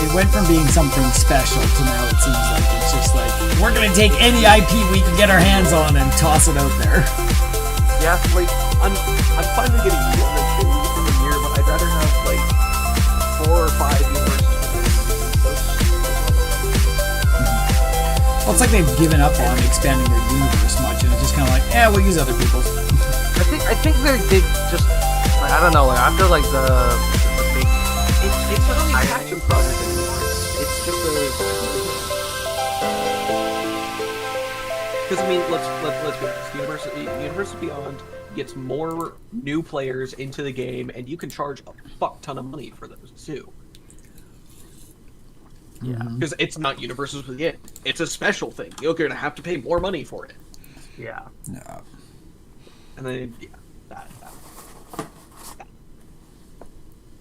it went from being something special to now it seems like it's just like we're gonna take any IP we can get our hands on and toss it out there. Yeah, like I'm finally getting one or two in a year, but I'd rather have like 4 or 5 universes. Well, it's like they've given up on expanding their universe much, and it's just kind of like, we'll use other people's. I think they just, I don't know, like, I feel like the big, it's not really a passion project anymore. It's just a, because I mean, let's be honest, Universe Beyond gets more new players into the game, and you can charge a fuck ton of money for those too. Yeah, because it's not Universes Within. It's a special thing. You're going to have to pay more money for it. Yeah. No. And then, yeah, that.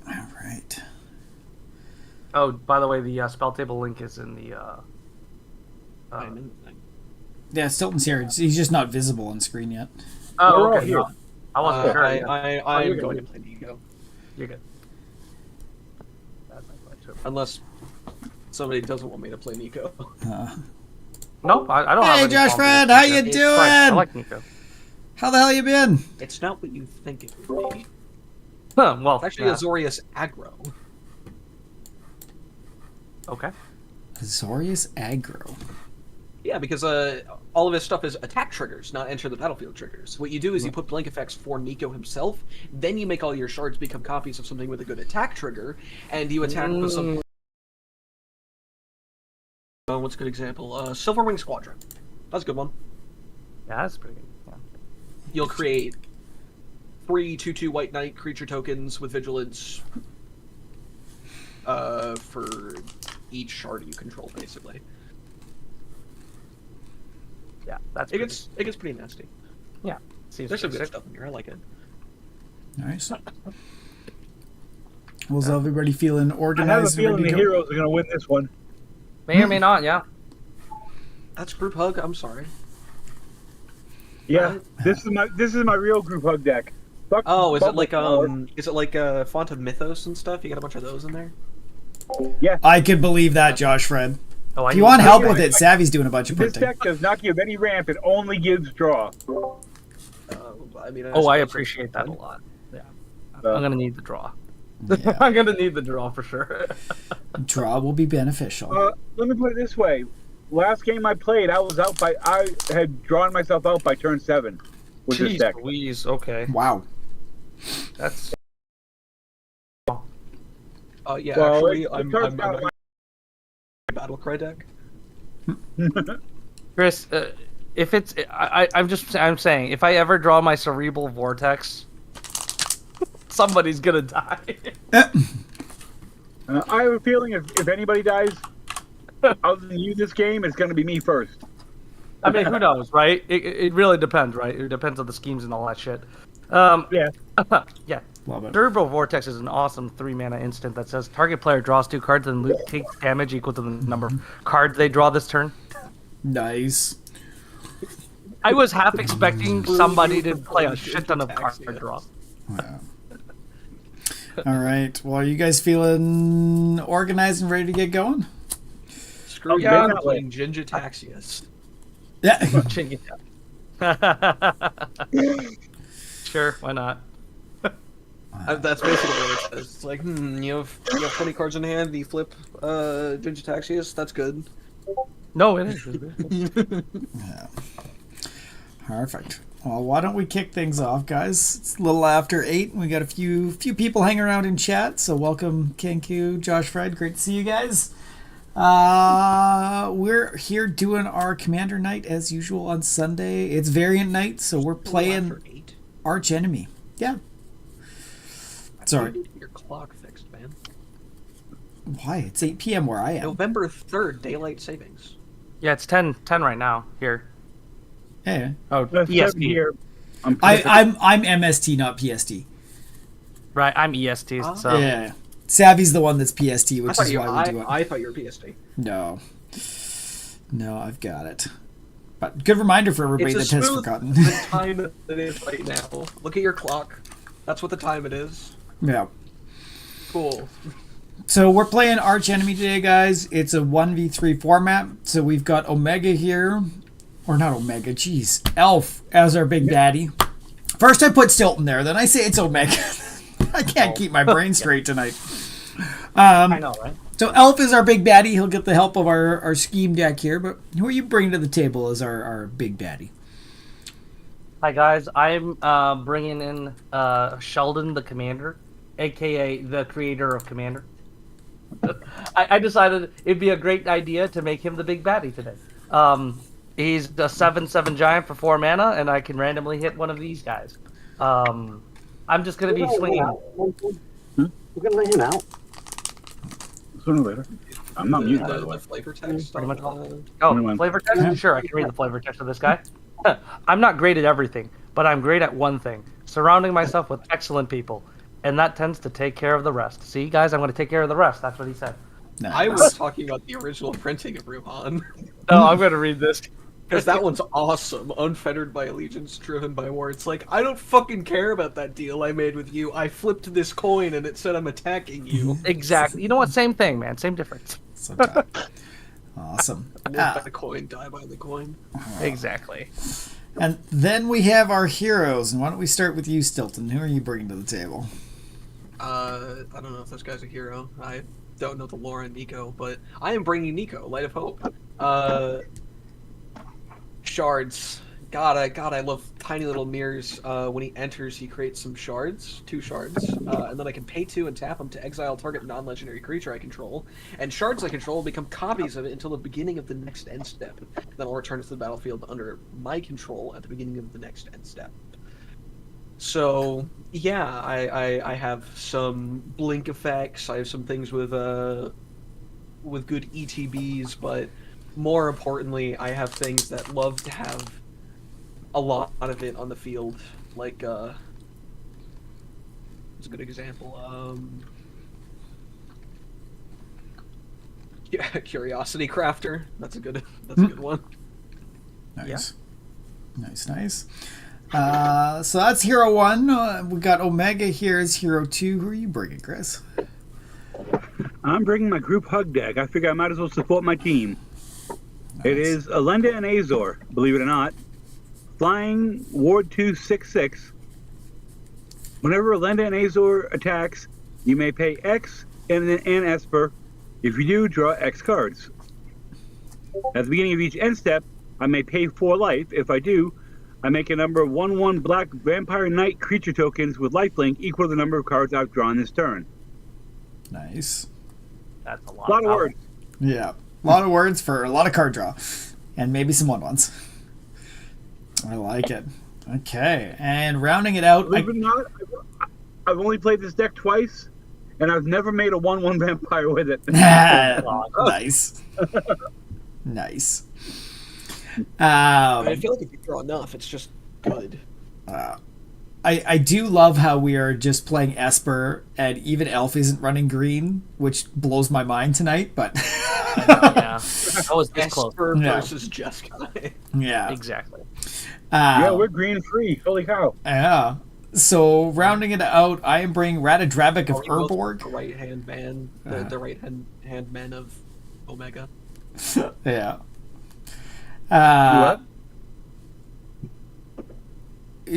All right. Oh, by the way, the spell table link is in the. Yeah, Stilton's here. He's just not visible on screen yet. Oh, okay. No, I wasn't sure. I'm going to play Nico. You're good. Unless somebody doesn't want me to play Nico. No, I don't have any Josh Fred, how you doing? I like Nico. How the hell you been? It's not what you think it would be. Well, it's actually Azorius aggro. Okay. Azorius aggro. Yeah, because all of his stuff is attack triggers, not enter the battlefield triggers. What you do is you put blink effects for Nico himself, then you make all your shards become copies of something with a good attack trigger, and you attack with some... what's a good example? Silverwing Squadron. That's a good one. Yeah, that's pretty good. Yeah. You'll create 3 2/2 White Knight creature tokens with Vigilance for each shard you control, basically. Yeah, that's it gets pretty nasty. Yeah, there's some good stuff in here. I like it. Nice. Was everybody feeling organized? I have a feeling the heroes are going to win this one. May or may not. Yeah. That's group hug. I'm sorry. Yeah, this is my real group hug deck. Fuck is it like Font of Mythos and stuff? You got a bunch of those in there. Yeah. I could believe that, Josh Fred. Oh, if you want help with it, Savvy's doing a bunch of This printing. deck does not give any ramp; it only gives draw. I mean, I appreciate that a lot. Yeah, I'm gonna need the draw. Yeah. I'm gonna need the draw for sure. Draw will be beneficial. Let me put it this way: last game I played, I had drawn myself out by turn 7 with this deck. Louise, okay. Wow. That's. Yeah. Well, actually, I'm Battle Cry deck. Chris, if it's, I'm saying, if I ever draw my Cerebral Vortex, somebody's gonna die. I have a feeling if anybody dies other than you this game, it's going to be me first. I mean, who knows, right? It really depends, right? It depends on the schemes and all that shit. Yeah. Yeah. Love it. Cerebral Vortex is an awesome 3-mana instant that says target player draws 2 cards and takes damage equal to the number of cards they draw this turn. Nice. I was half expecting somebody to play a shit ton of card draw. Wow. All right. Well, are you guys feeling organized and ready to get going? Screw you, I'm playing Jin-Gitaxias. Yeah. Sure, why not? That's basically what it says. It's like, you have 20 cards in hand, you flip Jin-Gitaxias, that's good. No, it is. Yeah. Perfect. Well, why don't we kick things off, guys? It's a little after 8. We got a few people hanging around in chat, so welcome, Kenku, Josh, Fred. Great to see you guys. We're here doing our Commander night as usual on Sunday. It's variant night, so we're playing Arch Enemy. Yeah. Sorry. You need to get your clock fixed, man. Why? It's 8 p.m. where I am. November 3rd, daylight savings. Yeah, it's 10 right now here. Yeah. Oh, That's EST. here. I'm MST, not PST. Right, I'm EST. So Yeah. Savvy's the one that's PST, which is why we do it. I thought you were PST. No, I've got it. But good reminder for everybody that has forgotten. The time that it is right now. Look at your clock. That's what the time it is. Yeah. Cool. So we're playing Arch Enemy today, guys. It's a 1v3 format. So we've got Omega here. Or not Omega, jeez. Elf as our big daddy. First I put Stilton there, then I say it's Omega. I can't keep my brain straight tonight. I know, right? So Elf is our big baddie. He'll get the help of our scheme deck here. But who are you bringing to the table as our big baddie? Hi guys, I'm bringing in Sheldon the Commander, aka the creator of Commander. I decided it'd be a great idea to make him the big baddie today. He's the 7/7 giant for 4 mana, and I can randomly hit one of these guys. I'm just gonna be swinging. We're gonna let him out. Sooner or later. I'm not muted, by the way. The flavor text. Pretty much. on, Oh, flavor text? Sure, I can read the flavor text of this guy. I'm not great at everything, but I'm great at one thing: surrounding myself with excellent people, and that tends to take care of the rest. See, guys, I'm going to take care of the rest. That's what he said. Nice. I was talking about the original printing of Ruhan. No, I'm going to read this. Because that one's awesome. Unfettered by allegiance, driven by war. It's like, I don't fucking care about that deal I made with you. I flipped this coin and it said I'm attacking you. Exactly. You know what? Same thing, man. Same difference. Sometime. Awesome. Live by the coin, die by the coin. Exactly. And then we have our heroes. And why don't we start with you, Stilton? Who are you bringing to the table? I don't know if this guy's a hero. I don't know the lore on Nico, but I am bringing Nico, Light of Hope. Shards. God, I love tiny little mirrors. When he enters, he creates some shards, 2 shards, and then I can pay 2 and tap them to exile target non-legendary creature I control. And shards I control will become copies of it until the beginning of the next end step. Then I'll return it to the battlefield under my control at the beginning of the next end step. So yeah, I have some blink effects. I have some things with good ETBs, but more importantly, I have things that love to have a lot of it on the field. Like, it's a good example. Yeah, Curiosity Crafter. That's a good one. Nice. Nice. So that's Hero 1. We got Omega here as Hero 2. Who are you bringing, Chris? I'm bringing my group hug deck. I figure I might as well support my team. Nice. It is Elenda and Azor, believe it or not. Flying Ward 2 6/6. Whenever Elenda and Azor attacks, you may pay X and Esper. If you do, draw X cards. At the beginning of each end step, I may pay 4 life. If I do, I make a number of 1/1 black Vampire Knight creature tokens with lifelink equal to the number of cards I've drawn this turn. Nice. That's a A lot. lot of words. Yeah. A lot of words for a lot of card draw. And maybe some 1/1s. I like it. Okay. And rounding it out. Believe it or not, I've only played this deck twice, and I've never made a 1/1 vampire with it. Nice. Nice. I feel like if you draw enough, it's just good. I do love how we are just playing Esper and even Elf isn't running green, which blows my mind tonight, but Yeah. That was this close. Esper Yeah. versus Jeskai. yeah. Exactly. Yeah, we're green free. Holy cow. Yeah. So rounding it out, I am bringing Ratadrabik of Are we both Urborg. The right hand man, the right hand man of Omega. Yeah. What?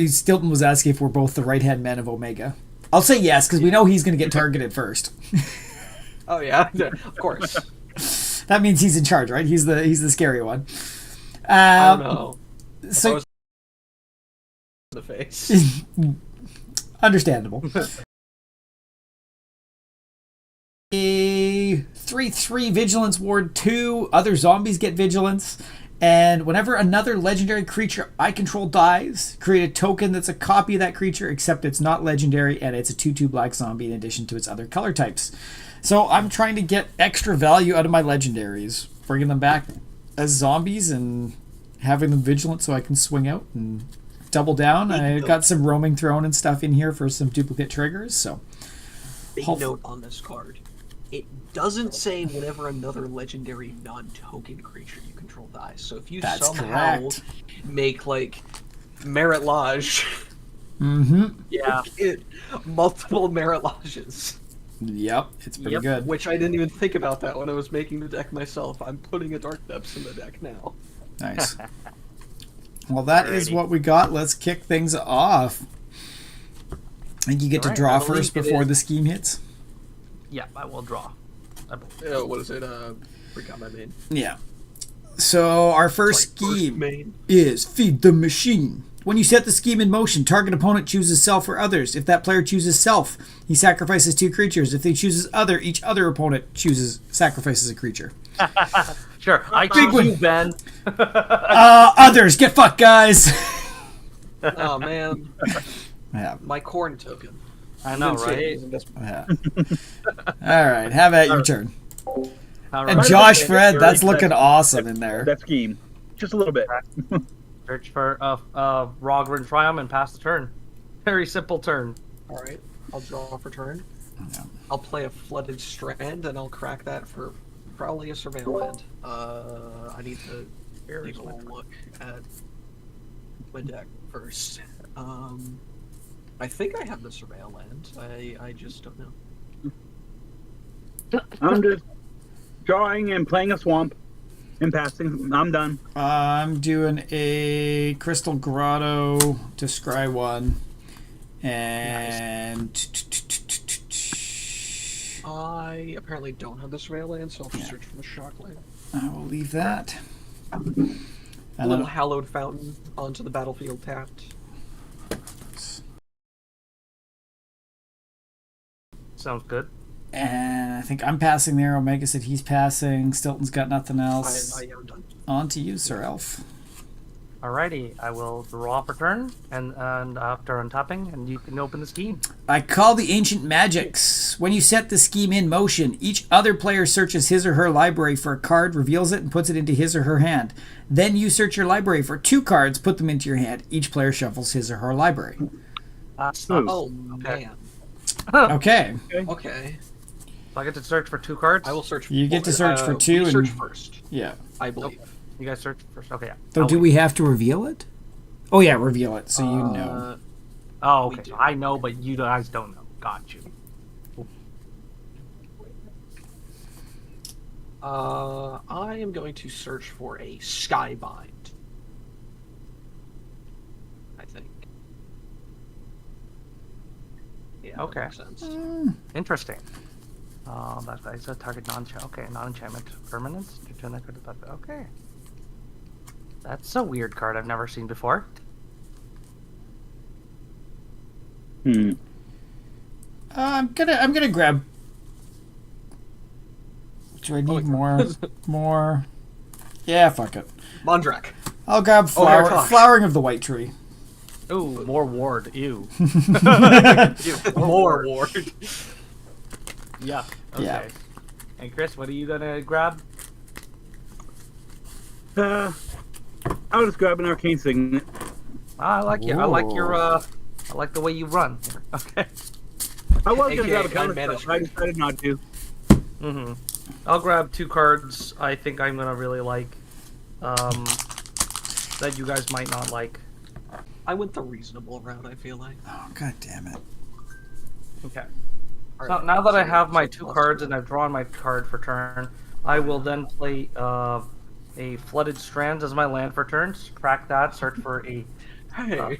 Stilton was asking if we're both the right-hand men of Omega. I'll say yes, because we know he's going to get targeted first. Oh yeah, of course. That means he's in charge, right? He's the scary one. I don't know. So I was in the face. understandable. A 3/3 Vigilance Ward 2. Other zombies get Vigilance. And whenever another legendary creature I control dies, create a token that's a copy of that creature, except it's not legendary, and it's a 2/2 black zombie in addition to its other color types. So I'm trying to get extra value out of my legendaries, bringing them back as zombies and having them vigilant so I can swing out and double down. I got some roaming throne and stuff in here for some duplicate triggers. So Big note on this card. It doesn't say whenever another legendary non-token creature you control dies. So if you That's somehow correct. make like Merit Lodge mm-hmm. Yeah. multiple Merit Lodges. Yep, it's pretty Yep. good. Which I didn't even think about that when I was making the deck myself. I'm putting a Dark Depths in the deck now. Nice. Well, that is Alrighty. what we got. Let's kick things off. And you get to Alright, draw I believe first it before is- the scheme hits. Yeah, I will draw. What is it? Forgot my main. Yeah. So our first Like, scheme main. is Feed the Machine. When you set the scheme in motion, target opponent chooses self or others. If that player chooses self, he sacrifices 2 creatures. If they chooses other, each other opponent sacrifices a creature. Sure, I Big choose one. you, Ben. Others, get fucked, guys. Oh man, Yeah. my corn token. I know, right? Yeah. All right, have at your turn. All And right. Josh Fred, that's looking awesome in there. That scheme. Just a little bit. Search for Rogren Triumph and pass the turn. Very simple turn. All right, I'll draw for turn. Yeah. I'll play a Flooded Strand, and I'll crack that for probably a Surveil Land. I need to take a little look at my deck first. I think I have the Surveil Land. I just don't know. I'm just drawing and playing a swamp and passing. I'm done. I'm doing a Crystal Grotto to scry 1. And I apparently don't have the Surveil Land, so I'll Yeah. search for the Shock Land. I will leave that. A And little then, Hallowed Fountain onto the battlefield tapped. Sounds good. and I think I'm passing there. Omega said he's passing. Stilton's got nothing else. I am done. On to you, Sir Elf. Alrighty, I will draw for turn, and after untapping, and you can open the scheme. I call the Ancient Magics. When you set the scheme in motion, each other player searches his or her library for a card, reveals it, and puts it into his or her hand. Then you search your library for 2 cards, put them into your hand. Each player shuffles his or her library. Ooh. Oh Okay. man. Okay. Okay. So I get to search for 2 cards. I will search. You get to search for 2 we and- search first, Yeah. I believe. You guys search first. Okay, yeah. Though, I'll do wait. we have to reveal it? Oh, yeah, reveal it so you know. Oh, we okay. do. I know, but you guys don't know. Got you. I am going to search for a Skybind. I think. Yeah. that Okay. makes sense. Interesting. That's a target non-enchantment permanence. Return that card to the okay. That's a weird card I've never seen before. I'm gonna grab. Do I need more? Yeah, fuck it. Mondrak. I'll grab Hartosh. flowering of the white tree. Ooh, more ward. Ew. More ward. Yeah. Okay. Yeah. And Chris, what are you gonna grab? I'll just grab an arcane signet. I like you. I like your. I like the way you run. Okay. I was gonna AKA grab a counter unmanaged. spell, I decided not to. Mm-hmm. I'll grab 2 cards. I think I'm gonna really like. That you guys might not like. I went the reasonable route. I feel like. Oh, god damn it. Okay. All So right, now that I so- have my so 2 plus cards 2. and I've drawn my card for turn, I will then play a Flooded Strands as my land for turns. Crack that. Search for a Hey, I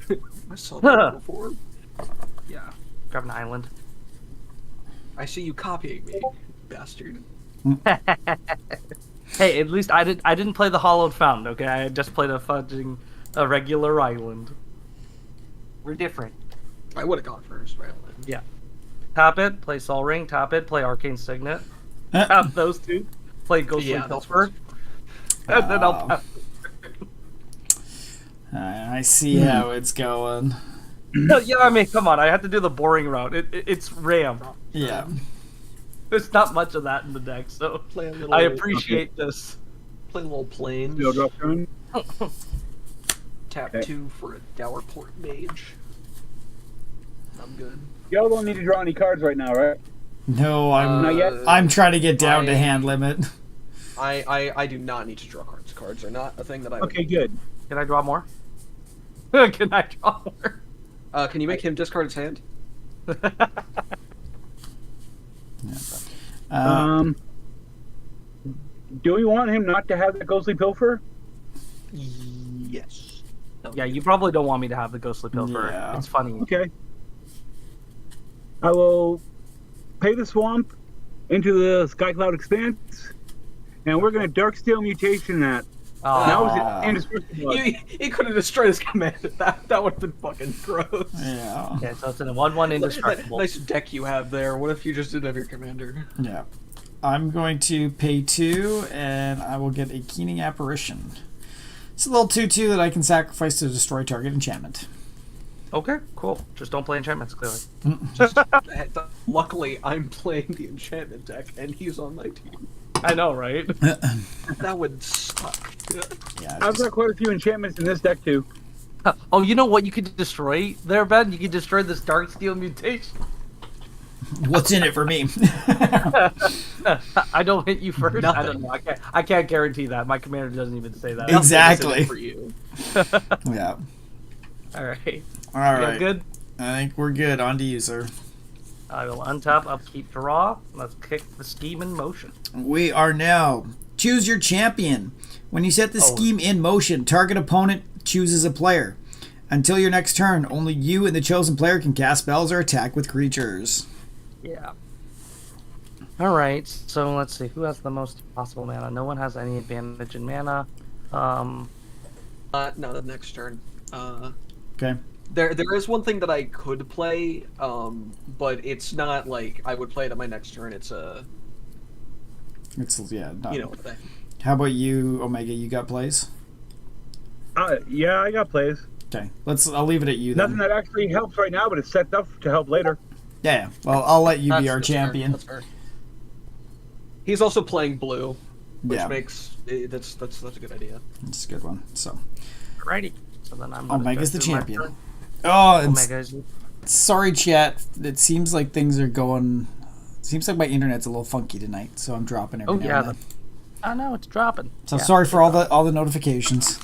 saw that before. yeah. Grab an island. I see you copying me, bastard. Hey, at least I didn't play the Hollowed Fountain. Okay, I just played a regular island. We're different. I would have gone first, right? Yeah. Tap it, play Sol Ring, tap it, play Arcane Signet. Uh, Tap those 2, play Ghostly Yeah, that's Pilfer, and then I'll tap. I see how it's going. Yeah, I mean, come on, I have to do the boring route. It's Ram. Yeah. There's not much of that in the deck, so Play a little. I appreciate this. Play a little planes. Still drop turn. Tap Okay. 2 for a Dowerport Mage. I'm good. Y'all don't need to draw any cards right now, right? No, I'm Not yet? I'm trying to get down to I- hand limit. I do not need to draw cards. Cards are not a thing that I. Okay, good. Can I draw more? Can I draw more? Can you make him discard his hand? Do we want him not to have the ghostly pilfer? Yes. No. Yeah, you probably don't want me to have the ghostly pilfer. Yeah. It's funny. Okay. I will pay the swamp into the Skycloud Expanse, and we're going to Darksteel Mutation that. Now Oh, is it indestructible? He could have destroyed his commander. That would have been fucking gross. Yeah. yeah, so it's in a 1/1 indestructible. Nice deck you have there. What if you just didn't have your commander? Yeah. I'm going to pay 2, and I will get a Keening Apparition. It's a little 2/2 that I can sacrifice to destroy target enchantment. Okay, cool. Just don't play enchantments, clearly. Luckily, I'm playing the enchantment deck, and he's on my team. I know, right? That would suck. Yeah. I've got quite a few enchantments in this deck too. Oh, you know what you could destroy there, Ben? You could destroy this Darksteel Mutation. What's in it for me? I don't hit you first. I Nothing. don't know. I can't guarantee that. My commander doesn't even say that. Exactly. For you. Yeah. All right. All Yeah, right. good. I think we're good. On to you, sir. I will untap, upkeep, draw. Let's kick the scheme in motion. We are now. Choose your champion. When you set the Oh. scheme in motion, target opponent chooses a player. Until your next turn, only you and the chosen player can cast spells or attack with creatures. Yeah. All right. So let's see. Who has the most possible mana? No one has any advantage in mana. No, the next turn. Okay. There is one thing that I could play, but it's not like I would play it at my next turn. It's It's yeah. No. you know what I How about you, Omega? You got plays? Yeah, I got plays. Okay. I'll leave it at you then. Nothing that actually helps right now, but it's set up to help later. Yeah. Well, I'll let you be our That's fair, champion. that's fair. He's also playing blue, which Yeah. makes that's a good idea. It's a good one. So. Righty. So then I'm gonna Omega's go the through my champion. turn. Oh, and Omega's. sorry, chat. It seems like things are going. Seems like my internet's a little funky tonight, so I'm dropping every Oh now yeah. and then. Oh no, it's dropping. So Yeah. sorry for all the notifications.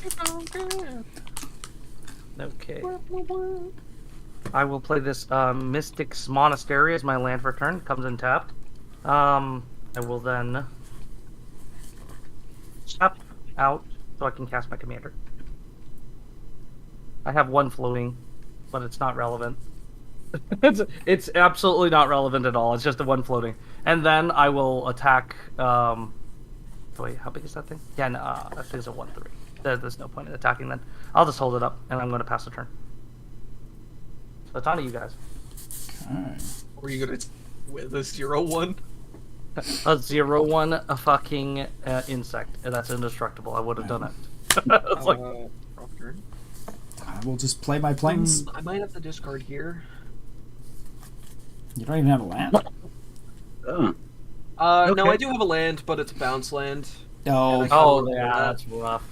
Okay. I will play this Mystic's Monastery as my land for turn. Comes in tapped. I will then tap out so I can cast my commander. I have one floating, but it's not relevant. it's absolutely not relevant at all. It's just a one floating. And then I will attack. Wait, how big is that thing? Yeah, no, that thing's a 1/3. There's no point in attacking then. I'll just hold it up, and I'm going to pass the turn. So it's on to you guys. Alright. Were you gonna with a 0/1? A 0/1, a fucking insect. That's indestructible. I would have done it. It's like, Rough turn. I will just play my planes. I might have to discard here. You don't even have a land. Oh. No, Okay. I do have a land, but it's a bounce land. Oh, And oh yeah, that's rough.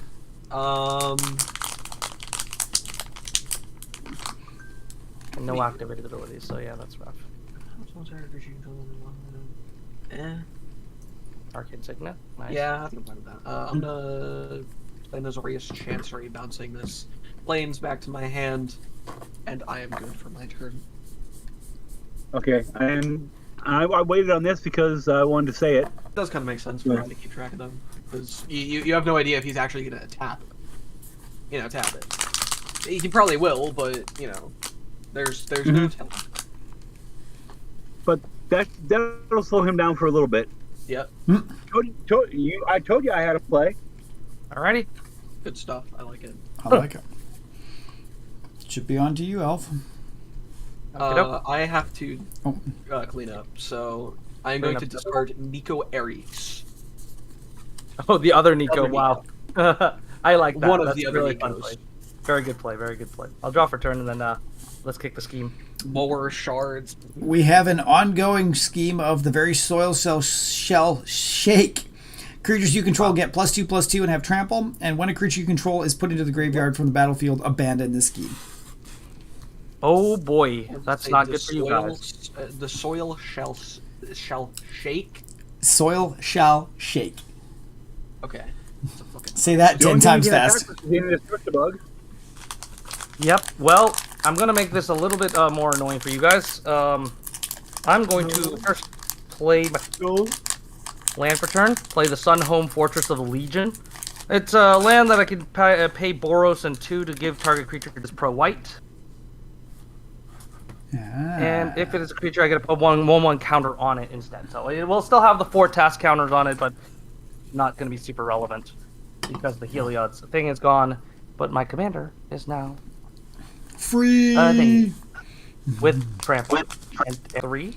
And no activated abilities, so yeah, that's rough. Eh. Arcane Signet, nice. Yeah, I think I'm fine with that. I'm gonna play Nozorius Chancery, bouncing this planes back to my hand, and I am good for my turn. Okay, and I waited on this because I wanted to say it. It does kind of make sense for him to keep track of them, because you have no idea if he's actually gonna tap it. Tap it. He probably will, but there's no telling. But that'll slow him down for a little bit. Yep, I told you I had a play. Alrighty. good stuff. I like it. I like it. Should be on to you, Elf. Okey-doke. I have to Oh. clean up, so I'm Clean going up to the- discard Nico Aries. Oh, the other Nico, Other wow. I like that. One of That's the a other really fun Nikos. play. Very good play, very good play. I'll draw for turn and then let's kick the scheme. More shards. We have an ongoing scheme of the very soil shell shake. Creatures you control get +2/+2 and have trample, and when a creature you control is put into the graveyard from the battlefield, abandon the scheme. Oh boy, that's Say not the good for you soil- guys. The soil shall shake. Soil shall shake. Okay. It's a fucking- Say that The 10 only thing times you can fast. attack with is the Indestructible. Yep. Well, I'm gonna make this a little bit more annoying for you guys. I'm going to first play my land for turn. Play the Sunhome Fortress of the Legion. It's a land that I can pay Boros and 2 to give target creature this pro white. And if it is a creature, I get a 1/1 counter on it instead. So it will still have the 4 task counters on it, but not going to be super relevant because the Heliod's thing is gone. But my commander is now free with trample and 3.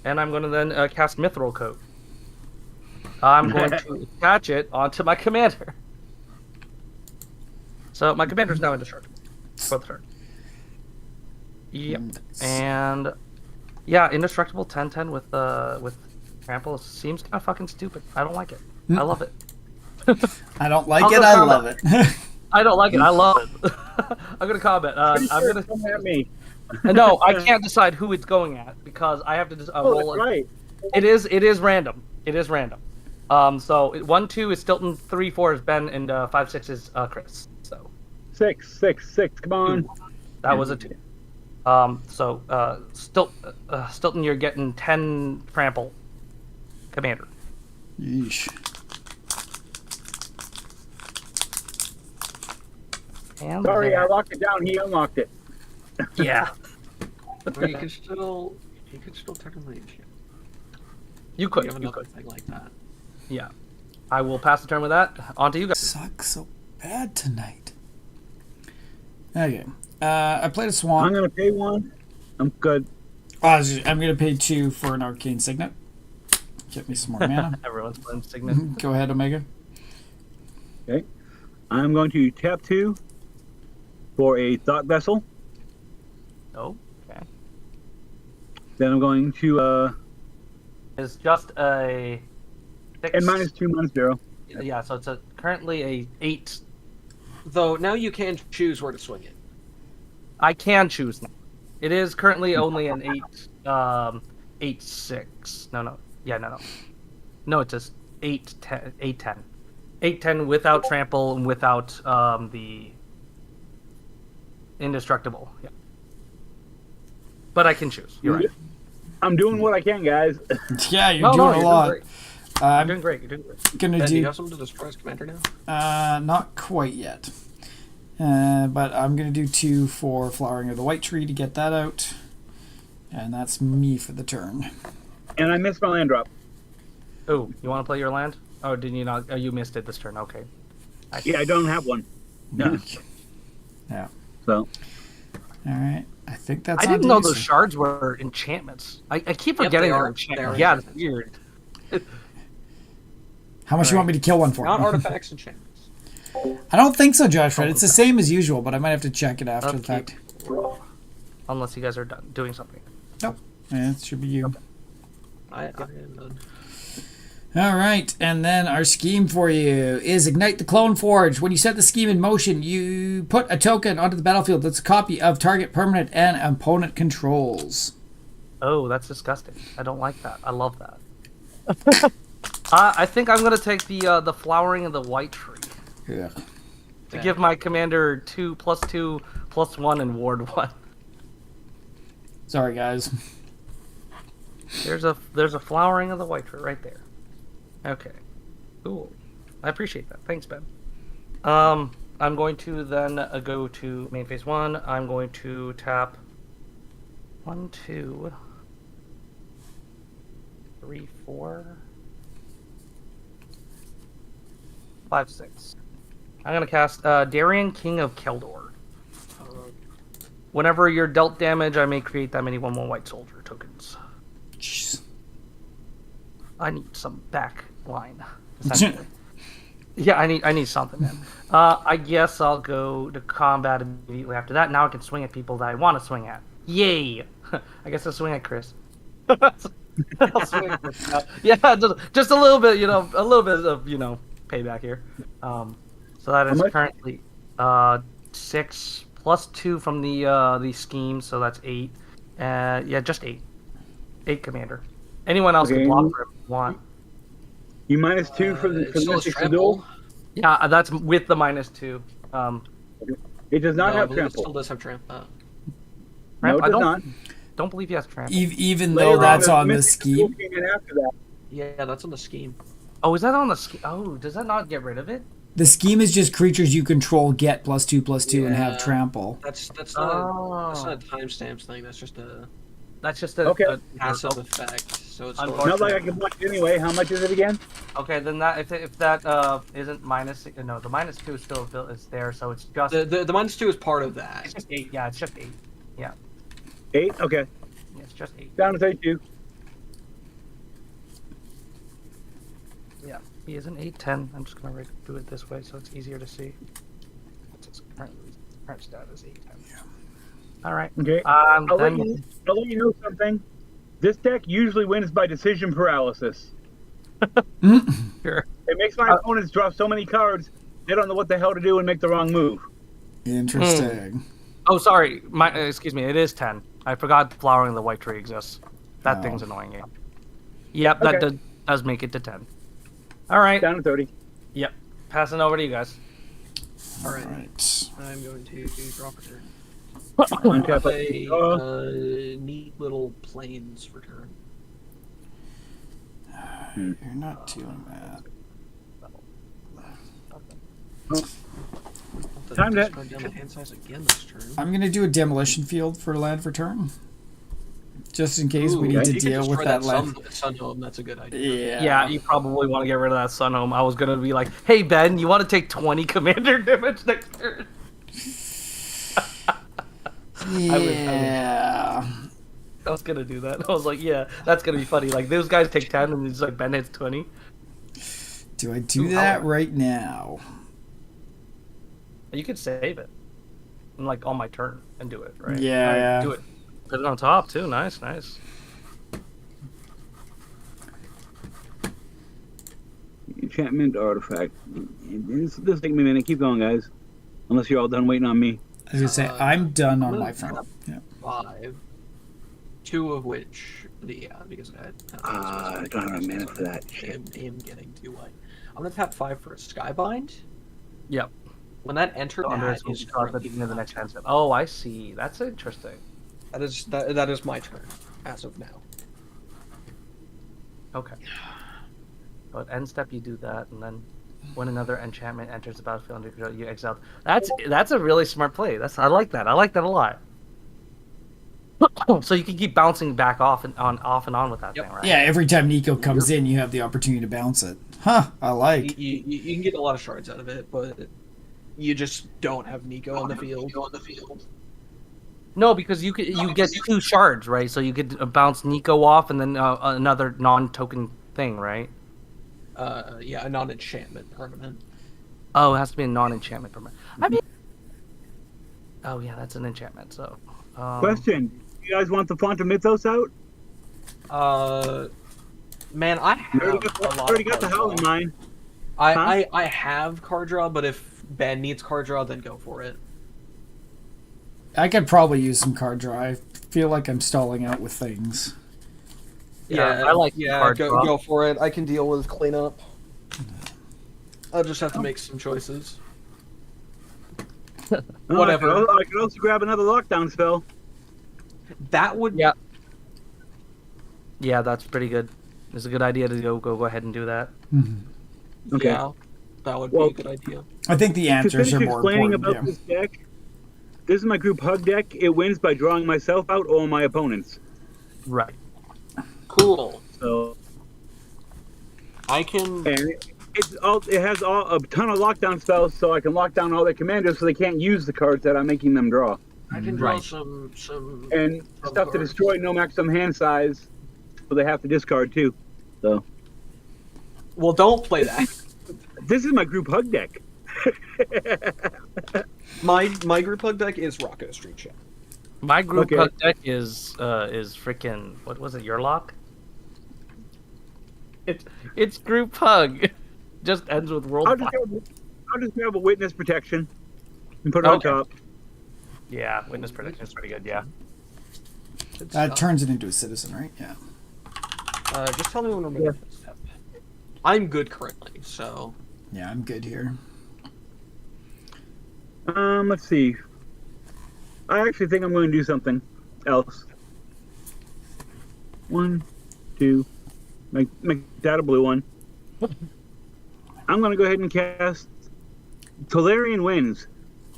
And I'm going to then cast Mithril Coat. I'm going to attach it onto my commander. So my commander is now indestructible for the turn. Yep. And yeah, indestructible 10/10 with trample seems kind of fucking stupid. I don't like it. I love it. I don't like it. I love it. I don't like it. I love it. I'm gonna comment. I'm gonna come at me. No, I can't decide who it's going at because I have to roll it. Right. It is random. It is random. So 1-2 is Stilton, 3-4 is Ben, and 5-6 is Chris. So 6. Come on. that was a 2. Stilton, you're getting 10 trample, commander. Yeesh. And Sorry, I locked it down. He unlocked it. Yeah. Well, you could still technically enchant. You You could. have You another could. thing like that. Yeah. I will pass the turn with that. On to you guys. Sucks so bad tonight. Okay. I played a swamp. I'm gonna pay 1. I'm good. I'm gonna pay 2 for an arcane signet. Get me some more mana. Everyone's playing Signet. Go ahead, Omega. Okay. I'm going to tap 2 for a Thought Vessel. Oh, okay. Then I'm going to It's just a 6. and -2 -0. Yeah, so it's currently a 8. Though now you can choose where to swing it. I can choose now. It is currently only an 8/6. No. Yeah, no. No, it's just 8/10. 8/10. 8/10 without trample and without the indestructible. Yeah. But I can choose. You're right. I'm doing what I can, guys. Yeah, you're No, doing a you're lot. doing great. You're I'm doing great. You're doing great. gonna Ben, do you do have something to destroy his commander now? not quite yet. But I'm gonna do 2 for Flowering of the White Tree to get that out. And that's me for the turn. And I missed my land drop. Oh, you want to play your land? Oh, did you not? Oh, you missed it this turn. Okay. Yeah, I don't have one. Yeah. So Alright. I think that's I on didn't to know you, those sir. shards were enchantments. I keep Yep, forgetting they they're are. enchantments. They are Yeah, it's enchantments. weird. How much you want me to kill one for? Not artifacts, enchantments. I don't think so, Josh. Fred. It's the same as usual, but I might have to check it after the Okay. fact. Unless you guys are done doing something. Nope. Yeah, it should be you. I am done. All right, and then our scheme for you is Ignite the Clone Forge. When you set the scheme in motion, you put a token onto the battlefield that's a copy of target permanent and opponent controls. Oh, that's disgusting. I don't like that. I love that. I think I'm gonna take the Flowering of the White Tree Yeah. to give my commander 2/2/1 and ward 1. Sorry, guys. There's a Flowering of the White Tree right there. Okay. Cool. I appreciate that. Thanks, Ben. I'm going to then go to main phase 1. I'm going to tap 1, 2, 3, 4, 5, 6. I'm going to cast Darien, King of Keldor. Whenever you're dealt damage, I may create that many 1/1 white soldier tokens. Jeez. I need some back line. Essentially. Yeah, I need something, man. I guess I'll go to combat immediately after that. Now I can swing at people that I want to swing at. Yay! I guess I'll swing at Chris. I'll swing at Chris now. Yeah, just a little bit, a little bit of, payback here. So that is currently 6 plus 2 from the scheme, so that's 8. Yeah, just 8. 8 commander. Anyone else can block for him if you want. you -2 for the Still has Mystic trample. Duel. Yeah, that's with the -2. It does not No, I have believe it trample. still does have trample. No, it I does not. don't believe he has trample. Even Later though that's on the Mystic scheme. came in after that. Yeah, that's on the scheme. Oh, is that on the scheme? Oh, does that not get rid of it? The scheme is just creatures you control get +2/+2 and have Yeah. trample. That's not Oh. a timestamps thing. That's just a That's just a Okay. passive effect. So it's Unfortunately. Not like I can watch it anyway. How much is it again? Okay, then that if that isn't minus, no, the -2 is still is there, so it's just the -2 is part of that. it's just 8. Yeah, it's just 8. 8. Okay. Yeah, it's just 8. Down to 32. Yeah, he is an 8/10. I'm just gonna do it this way so it's easier to see. What's his current status? 8/10. Yeah. All right. Okay. Then I'll let you know something. This deck usually wins by decision paralysis. sure. It makes my opponents draw so many cards they don't know what the hell to do and make the wrong move. Interesting. Oh, sorry. Excuse me. It is 10. I forgot flowering the white tree exists. That Oh. thing's annoying you. Yep, that Okay. does make it to 10. All right. Down to 30. Yep. Passing over to you guys. All right. Right. I'm going to draw for turn. Untap Play it. neat little planes for turn. You're not doing that. Time to- Discard down my hand size again this turn. I'm gonna do a demolition field for land for turn, just in case we Ooh, need to you could deal with destroy that land. sun home. That's a good idea. Yeah. Yeah, you probably want to get rid of that sun home. I was gonna be like, hey Ben, you want to take 20 commander damage next turn? Yeah. I was gonna do that. I was like, yeah, that's gonna be funny. Like those guys take 10 and it's like Ben hits 20. Do I do Ooh, that right now? You could save it, and like on my turn and do it, right? Yeah, Right, yeah. do it. Put it on top too. Nice, nice. Enchantment artifact. This will take me a minute. Keep going, guys. Unless you're all done waiting on me. I was gonna say I'm done on I'm my gonna front. Yeah. 5. 2 of which, because I I don't have a mana for that. I Shit. am getting too white. I'm gonna tap 5 for a Skybind. Yep. When that enters, Under that school is card at the beginning of the next hand step. Oh, I see. That's interesting. that is my turn as of now. Okay. But end step, you do that, and then when another enchantment enters the battlefield, you exile. That's a really smart play. I like that. I like that a lot. So you can keep bouncing back off and on with that Yep. thing, right? Yeah, every time Nico comes in, you have the opportunity to bounce it. Huh, I like. You can get a lot of shards out of it, but you just don't have Nico on the field. No, because you get 2 shards, right? So you could bounce Nico off and then another non-token thing, right? Yeah, a non-enchantment permanent. Oh, it has to be a non-enchantment permanent. I mean, oh yeah, that's an enchantment. So, Question. You guys want the Font of Mythos out? Man, I You have already got the Howl in mine. I have card draw, but if Ben needs card draw, then go for it. I could probably use some card draw. I feel like I'm stalling out with things. Yeah, I like card draw. go for it. I can deal with cleanup. I'll just have to make some choices. Whatever. I could also grab another lockdown spell. That would Yeah. Yeah, that's pretty good. It's a good idea to go ahead and do that. Okay. Yeah, that would Well, be a good idea. I think the To answers finish are more explaining important. about this deck, this is my group hug deck. It wins by drawing myself out or my opponents. Right. Cool. So, I can. and it has a ton of lockdown spells, so I can lock down all their commanders, so they can't use the cards that I'm making them draw. I can draw Right. some. And Of stuff to course. destroy no maximum hand size, so they have to discard too. So Well, don't play that. this is my group hug deck. My group hug deck is Rocco Street Chat. My group Okay. hug deck is freaking, what was it? Your lock? It's group hug. Just ends with world. I'll just grab a witness protection and put it on Okay. top. Yeah, witness protection is pretty good. Yeah. That turns it into a citizen, right? Yeah. Just tell me when we're making this step. I'm good currently, so Yeah, I'm good here. Let's see. I actually think I'm going to do something else. 1, 2. Make that a blue one. I'm gonna go ahead and cast Tolarian Winds.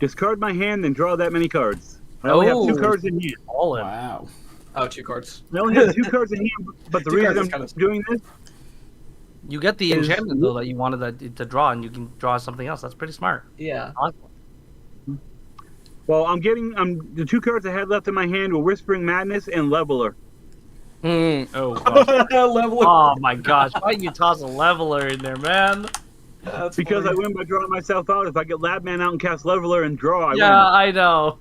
Discard my hand and draw that many cards. I only have 2 Oh. cards in hand. All in. Wow. Oh, 2 cards. I only have 2 cards in hand, but the Two reason cards I'm is kinda smart. doing this, You get the Is- enchantment though that you wanted to draw, and you can draw something else. That's pretty smart. Yeah. I like well, I'm the 2 cards I had left in my hand were Whispering Madness and Leveler. it. Oh, gosh. Level. Oh my gosh! Why you toss a leveler in there, man? That's Because I funny. win by drawing myself out. If I get Labman out and cast Leveler and draw, I Yeah, I know.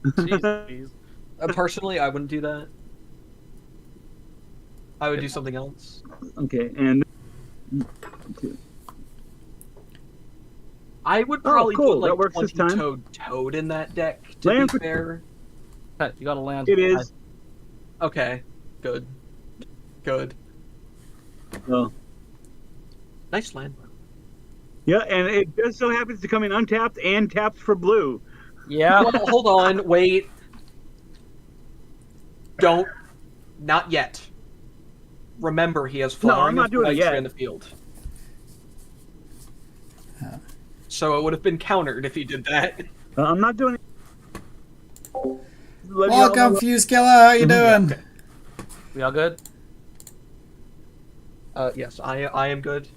Jeez, win. jeez. Personally, I wouldn't do that. I would do something else. Okay, and I would probably cool. put like That works this 20 time. toad in that deck, to Land be for- fair. You got to land. it is. Okay. Good. Good. Well, Nice land. yeah, and it just so happens to come in untapped and tapped for blue. Yeah. Well, hold on, wait. Don't. Not yet. Remember, he has No, I'm flowering not of doing it Nitro yet. in the field. So it would have been countered if he did that. I'm not doing it. Let me Welcome, know. Fuse Killer. How you doing? We all good? Yes, I am good.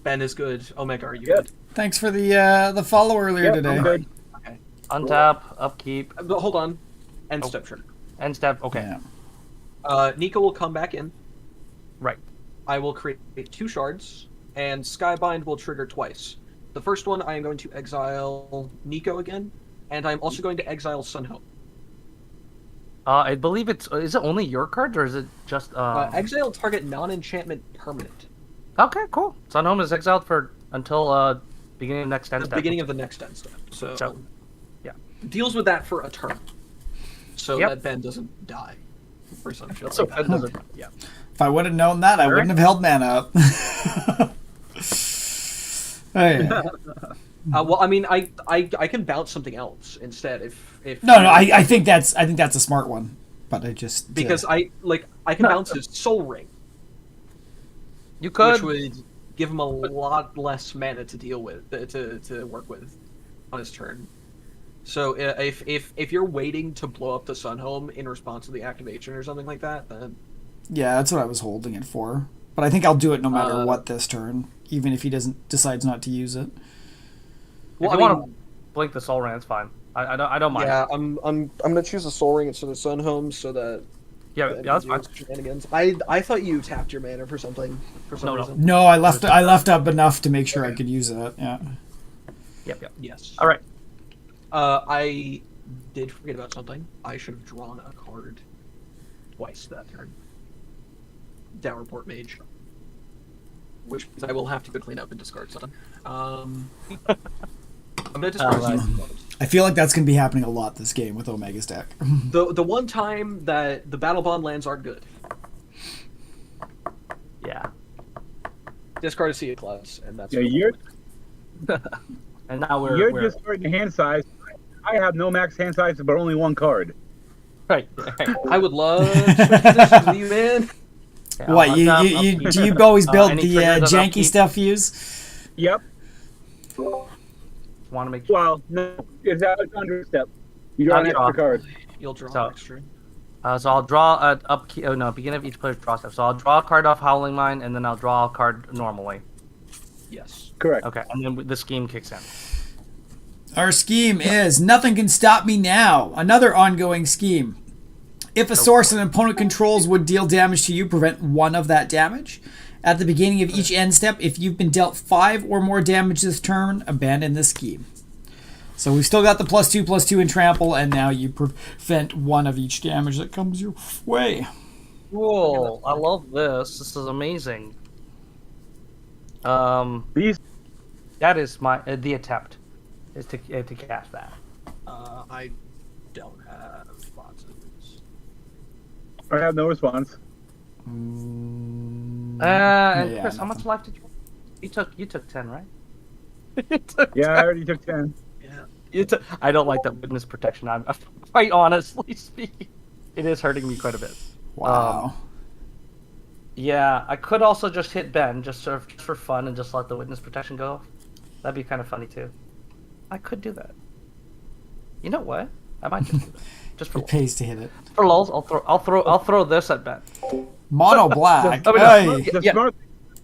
Ben is good. Omega, are you Yep. good? Thanks for the follow earlier Yep, today. I'm good. Untap, upkeep, But hold on. End Oh. step trigger. end step. Okay. Yeah. Nico will come back in. Right. I will create 2 shards, and Skybind will trigger twice. The first one, I am going to exile Nico again, and I'm also going to exile Sunhope. I believe it's. Is it only your cards, or is it just? Exile target non-enchantment permanent. Okay, cool. Sunhome is exiled for until beginning of next end The step. beginning of the next end step. So, So, yeah. deals with that for a turn, so Yep. that Ben doesn't die. Or some shit So like that. Ben doesn't. Yeah. If I would have known that, I wouldn't have held mana up. Hey. Well, I mean, I can bounce something else instead if No, I think that's a smart one, but I just because I can bounce his Soul Ring, You could. which would give him a lot less mana to deal with to work with on his turn. So if you're waiting to blow up the Sunhome in response to the activation or something like that, then yeah, that's what I was holding it for. But I think I'll do it no matter Uh, what this turn, even if he decides not to use it. well, if you I want mean, to blink the soul ring, it's fine. I don't mind. yeah, I'm gonna choose the Soul Ring instead of Sunhome so that Yeah, that's fine. shenanigans. I thought you tapped your mana for something for some No. reason. No, I left up enough to make sure I could use it. Yeah. Yep. Yes. All right. I did forget about something. I should have drawn a card twice that turn. Dowerport Mage. Which means I will have to go clean up and discard some. I'm gonna discard Alright. some cards. I feel like that's going to be happening a lot this game with Omega's deck. The one time that the Battle Bond lands are good. Yeah. Discard a Sea of Clouds, and that's Yeah, you're And now we're you're discarding hand size. I have no max hand size, but only 1 card. right. I would love to switch positions with you, man. Yeah, What I'll you untap, you, you upkeep. do you always build any the triggers on janky upkeep? stuff Fuse? Yep. Want to make sure. Well, no, it's out it's under step. You draw an I'll extra card. You'll draw So- an extra. So I'll draw a upkeep. Oh no, beginning of each player's draw step. So I'll draw a card off Howling Mine, and then I'll draw a card normally. Yes. Correct. Okay, and then the scheme kicks in. Our scheme is Nothing Can Stop Me Now. Another ongoing scheme. If a source an opponent controls would deal damage to you, prevent 1 of that damage. At the beginning of each end step, if you've been dealt 5 or more damage this turn, abandon the scheme. So we've still got the +2/+2 in trample, and now you prevent 1 of each damage that comes your way. Cool. I love this. This is amazing. These That is my the attempt is to cast that. I don't have boxes. I have no response. And Yeah, Chris, how much nothing. life did you took 10, right? Yeah, I already took 10. I don't like that witness protection. I'm quite honestly speaking, it is hurting me quite a bit. Wow. Yeah, I could also just hit Ben just for fun and just let the witness protection go. That'd be kind of funny too. I could do that. You know what? I might just do that. Just for It pays to hit it. lulz, I'll throw this at Ben. Mono black. I mean, Hey. The Yeah. smart,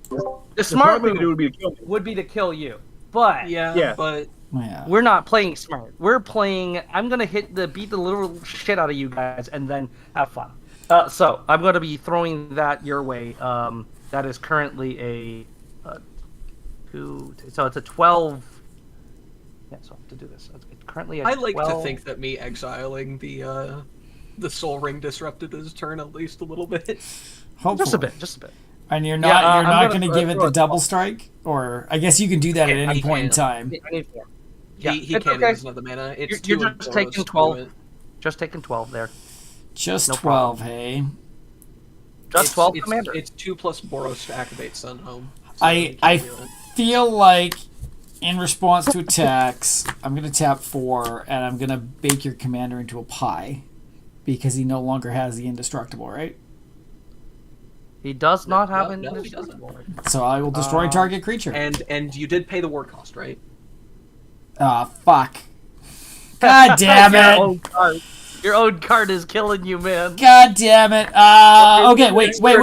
The smart smart thing to do move would be to kill me. would be to kill you, but Yeah, but Yeah. we're not playing smart. We're playing. I'm gonna beat the little shit out of you guys and then have fun. So I'm gonna be throwing that your way. That is currently a 2. So it's a 12. Yeah, so I have to do this. It's currently a I like 12. to think that me exiling the Soul Ring disrupted his turn at least a little bit. Hopefully. Just a bit. And you're Yeah, not I'm going gonna to give it throw the a double strike, or I guess you can do that at Yeah, any I point in can. time. I need 4. He it's can't okay. use another mana. It's You're 2 and just Boros taking to do 12. it. Just taking 12 there. Just No 12, problem. hey. Just 12, it's, Commander. It's 2 plus Boros to activate Sun Home. I feel like in response to attacks, I'm going to tap 4 and I'm going to bake your commander into a pie because he no longer has the indestructible, right? He does not have an No, he indestructible. So I will destroy target creature. And you did pay the war cost, right? Ah, fuck. God damn Your it. own card. Your own card is killing you, man. God damn it. Okay, wait. What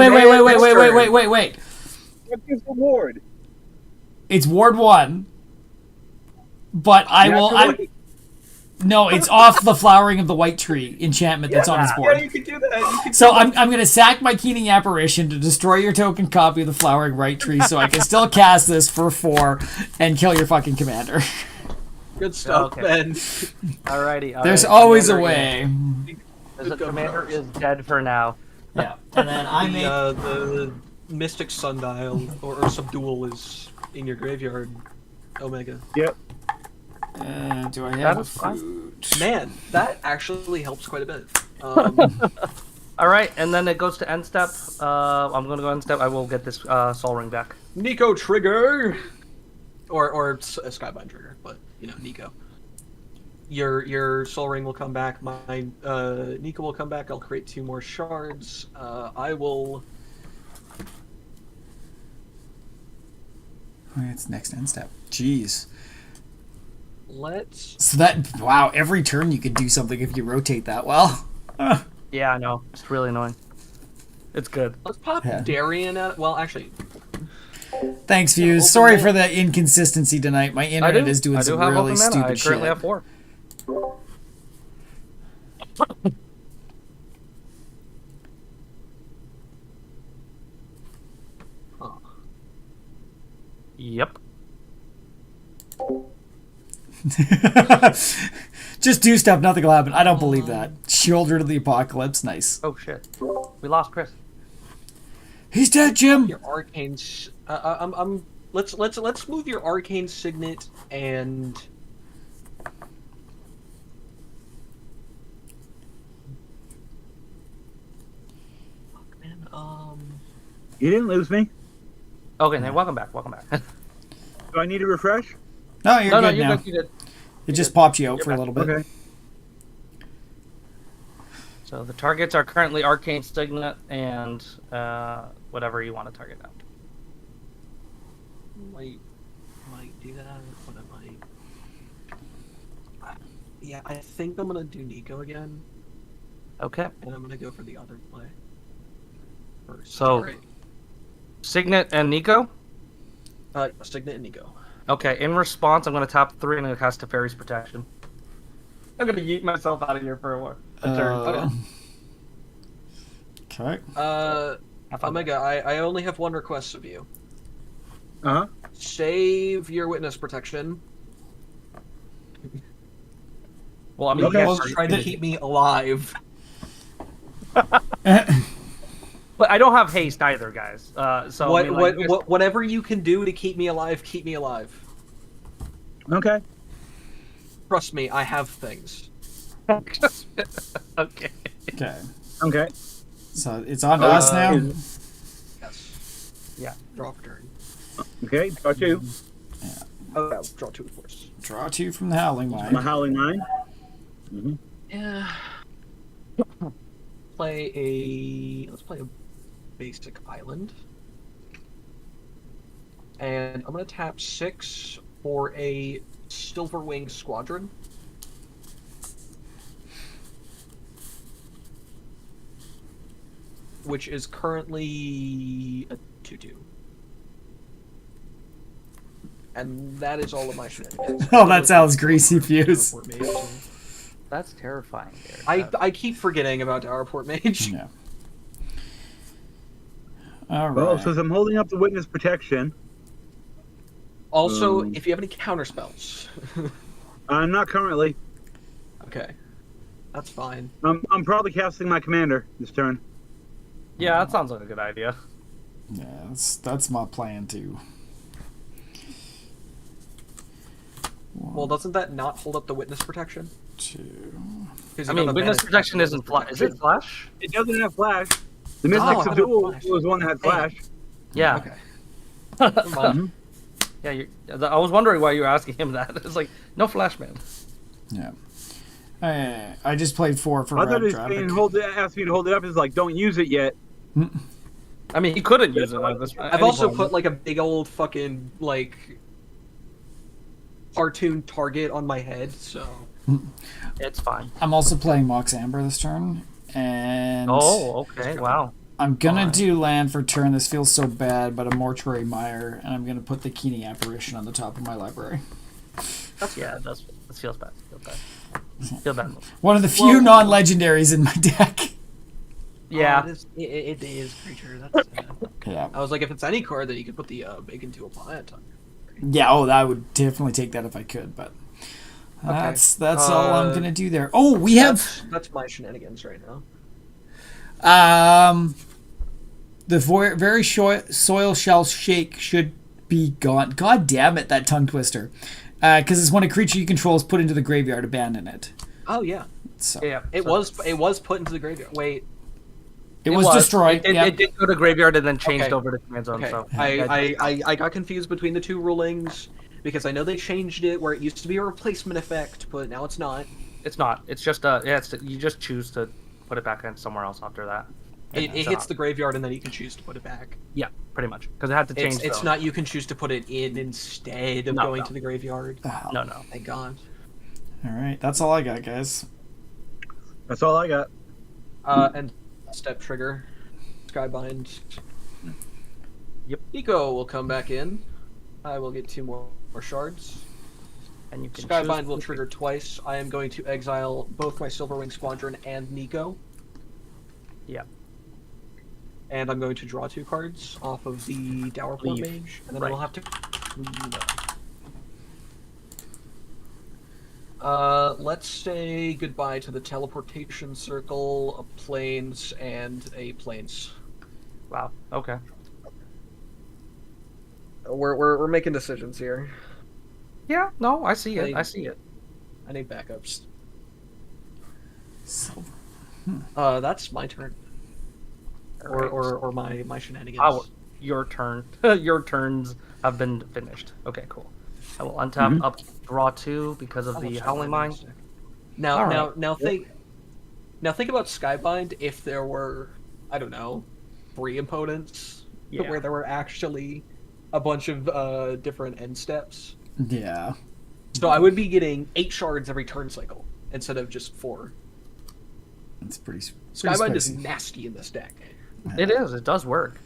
is the ward? It's Ward 1. But no, it's off the Flowering of the White Tree enchantment that's on his board. Yeah, you can do that. You can So I'm going to sack my Keening Apparition to destroy your token copy of the Flowering Right Tree so I can still cast this for 4 and kill your fucking commander. Good stuff, Okay. Ben. Alrighty. There's alright, always a Commander way. The commander is dead for now. Yeah. And then The Mystic Sundial or Subdual is in your graveyard, Omega. Yep. Do I That have a is fine. fruit? Man, that actually helps quite a bit. Alright, and then it goes to end step. I'm going to go end step. I will get this Soul Ring back. Nico trigger, or a Skybind trigger, but Nico. Your Soul Ring will come back. My Nico will come back. I'll create 2 more shards. I will. Oh, yeah, it's next end step. Jeez. Let's. So wow, every turn you could do something if you rotate that well. Yeah, I know. It's really annoying. It's good. Let's pop Yeah. Darian at. Well, actually, Thanks, Fuse. open Sorry mana. for the inconsistency tonight. My internet is doing I do some have really open mana. stupid I currently shit. have 4. huh. Yep. Just do stuff, nothing will happen. I don't believe that. Shoulder to the apocalypse, nice. Oh shit. We lost Chris. He's dead, Jim. Your arcane. Let's move your arcane signet and. Fuck, man. You didn't lose me. Okay, then welcome back. Welcome back. Do I need to refresh? No, you're no, good you're now. good. You did. It just popped you out You're for a back. little bit. Okay. So the targets are currently Arcane Signet and whatever you want to target out. might do that. What am I? Yeah, I think I'm gonna do Nico again, Okay. and I'm gonna go for the other play first. So- Alright. Signet and Nico. Signet and Nico. Okay. In response, I'm going to tap 3 and I'm going to cast Teferi's Protection. I'm going to yeet myself out of here for a turn. Okay. Have fun. Omega, I only have one request of you. Uh huh. Save your witness protection. Well, I mean, Okay. yes, Try to keep me alive. but I don't have haste either, guys. So I mean, like, Whatever you can do to keep me alive, keep me alive. Okay. Trust me, I have things. okay. Okay. Okay. So it's on to us now. Yes. Yeah. Draw for turn. Okay. Draw 2. Oh, yeah, draw 2, of course. Draw 2 from the Howling My Mine. Howling 9. Yeah. play a basic island. And I'm gonna tap 6 for a Silverwing Squadron. Which is currently a 2/2. And that is all of my shenanigans. Oh, that sounds greasy, Fuse. That's terrifying. There. I keep forgetting about Towerport Mage. Yeah. All Well, right. since I'm holding up the witness protection, Also, if you have any counter spells. not currently. Okay. That's fine. I'm probably casting my commander this turn. Yeah, that sounds like a good idea. Yeah, that's my plan too. Well, doesn't that not hold up the witness protection? 2. 'Cause I you mean, don't witness abandon protection isn't witness flash. Is it flash? It doesn't have flash. The Oh, Mystic I thought it Duel had flash. was one that had flash. Yeah. Okay. Never mind. Yeah, I was wondering why you were asking him that. It's like, no flash, man. Yeah. I just played 4 for I thought Red he was Traffic. saying asked me to hold it up. It's like, don't use it yet. I mean, he couldn't use it like this. I've also put like a big old fucking like cartoon target on my head, so It's fine. I'm also playing Mox Amber this turn, and Oh, okay. Wow. I'm gonna fine. do land for turn. This feels so bad, but a Mortuary Mire, and I'm gonna put the Keening Apparition on the top of my library. Yeah, it does. It feels bad. Feel bad. One of the few non-legendaries in my deck. Yeah. it is creature. That's Yeah. I was like, if it's any card, then you could put the Bacon to a plant on. Yeah, I would definitely take that if I could, but that's all I'm gonna do there. Oh, we have That's my shenanigans right now. the very short soil shall shake should be gone. God damn it, that tongue twister. Because it's when a creature you control is put into the graveyard, abandon it. Oh yeah, So Yeah. it was put into the graveyard. Wait, it was destroyed. It, yeah. it did go to graveyard and then changed Okay. over to command zone. okay. So I got confused between the two rulings because I know they changed it where it used to be a replacement effect, but now it's not. it's not. It's just you just choose to put it back in somewhere else after that. It hits the graveyard and then you can choose to put it back. Yeah, pretty much because it had to change. It's zone. not you can choose to put it in instead of No, going no. to the graveyard. No, no. Thank God. All right, that's all I got, guys. That's all I got. And step trigger, Skybind. Yep. Nico will come back in. I will get 2 more shards. And you can Skybind choose- will trigger twice. I am going to exile both my Silverwing Squadron and Nico. Yeah. And I'm going to draw 2 cards off of the Dowerport Leave. Mage, and then Right. I will have to. Let's say goodbye to the teleportation circle, a planes, and a planes. Wow. Okay. We're making decisions here. Yeah. No, I see it. I- I see it. I need backups. So, That's my turn. Or my shenanigans. Oh, your turn. Your turns have been finished. Okay, cool. I will untap up draw 2 because of I'll the have Howling Skybind Mine. next turn. Now, All now, right. now think about Skybind if there were, I don't know, 3 opponents Yeah. where there were actually a bunch of different end steps. yeah. So I would be getting 8 shards every turn cycle instead of just 4. It's pretty Skybind is spicy. nasty in this deck, It is. It does work.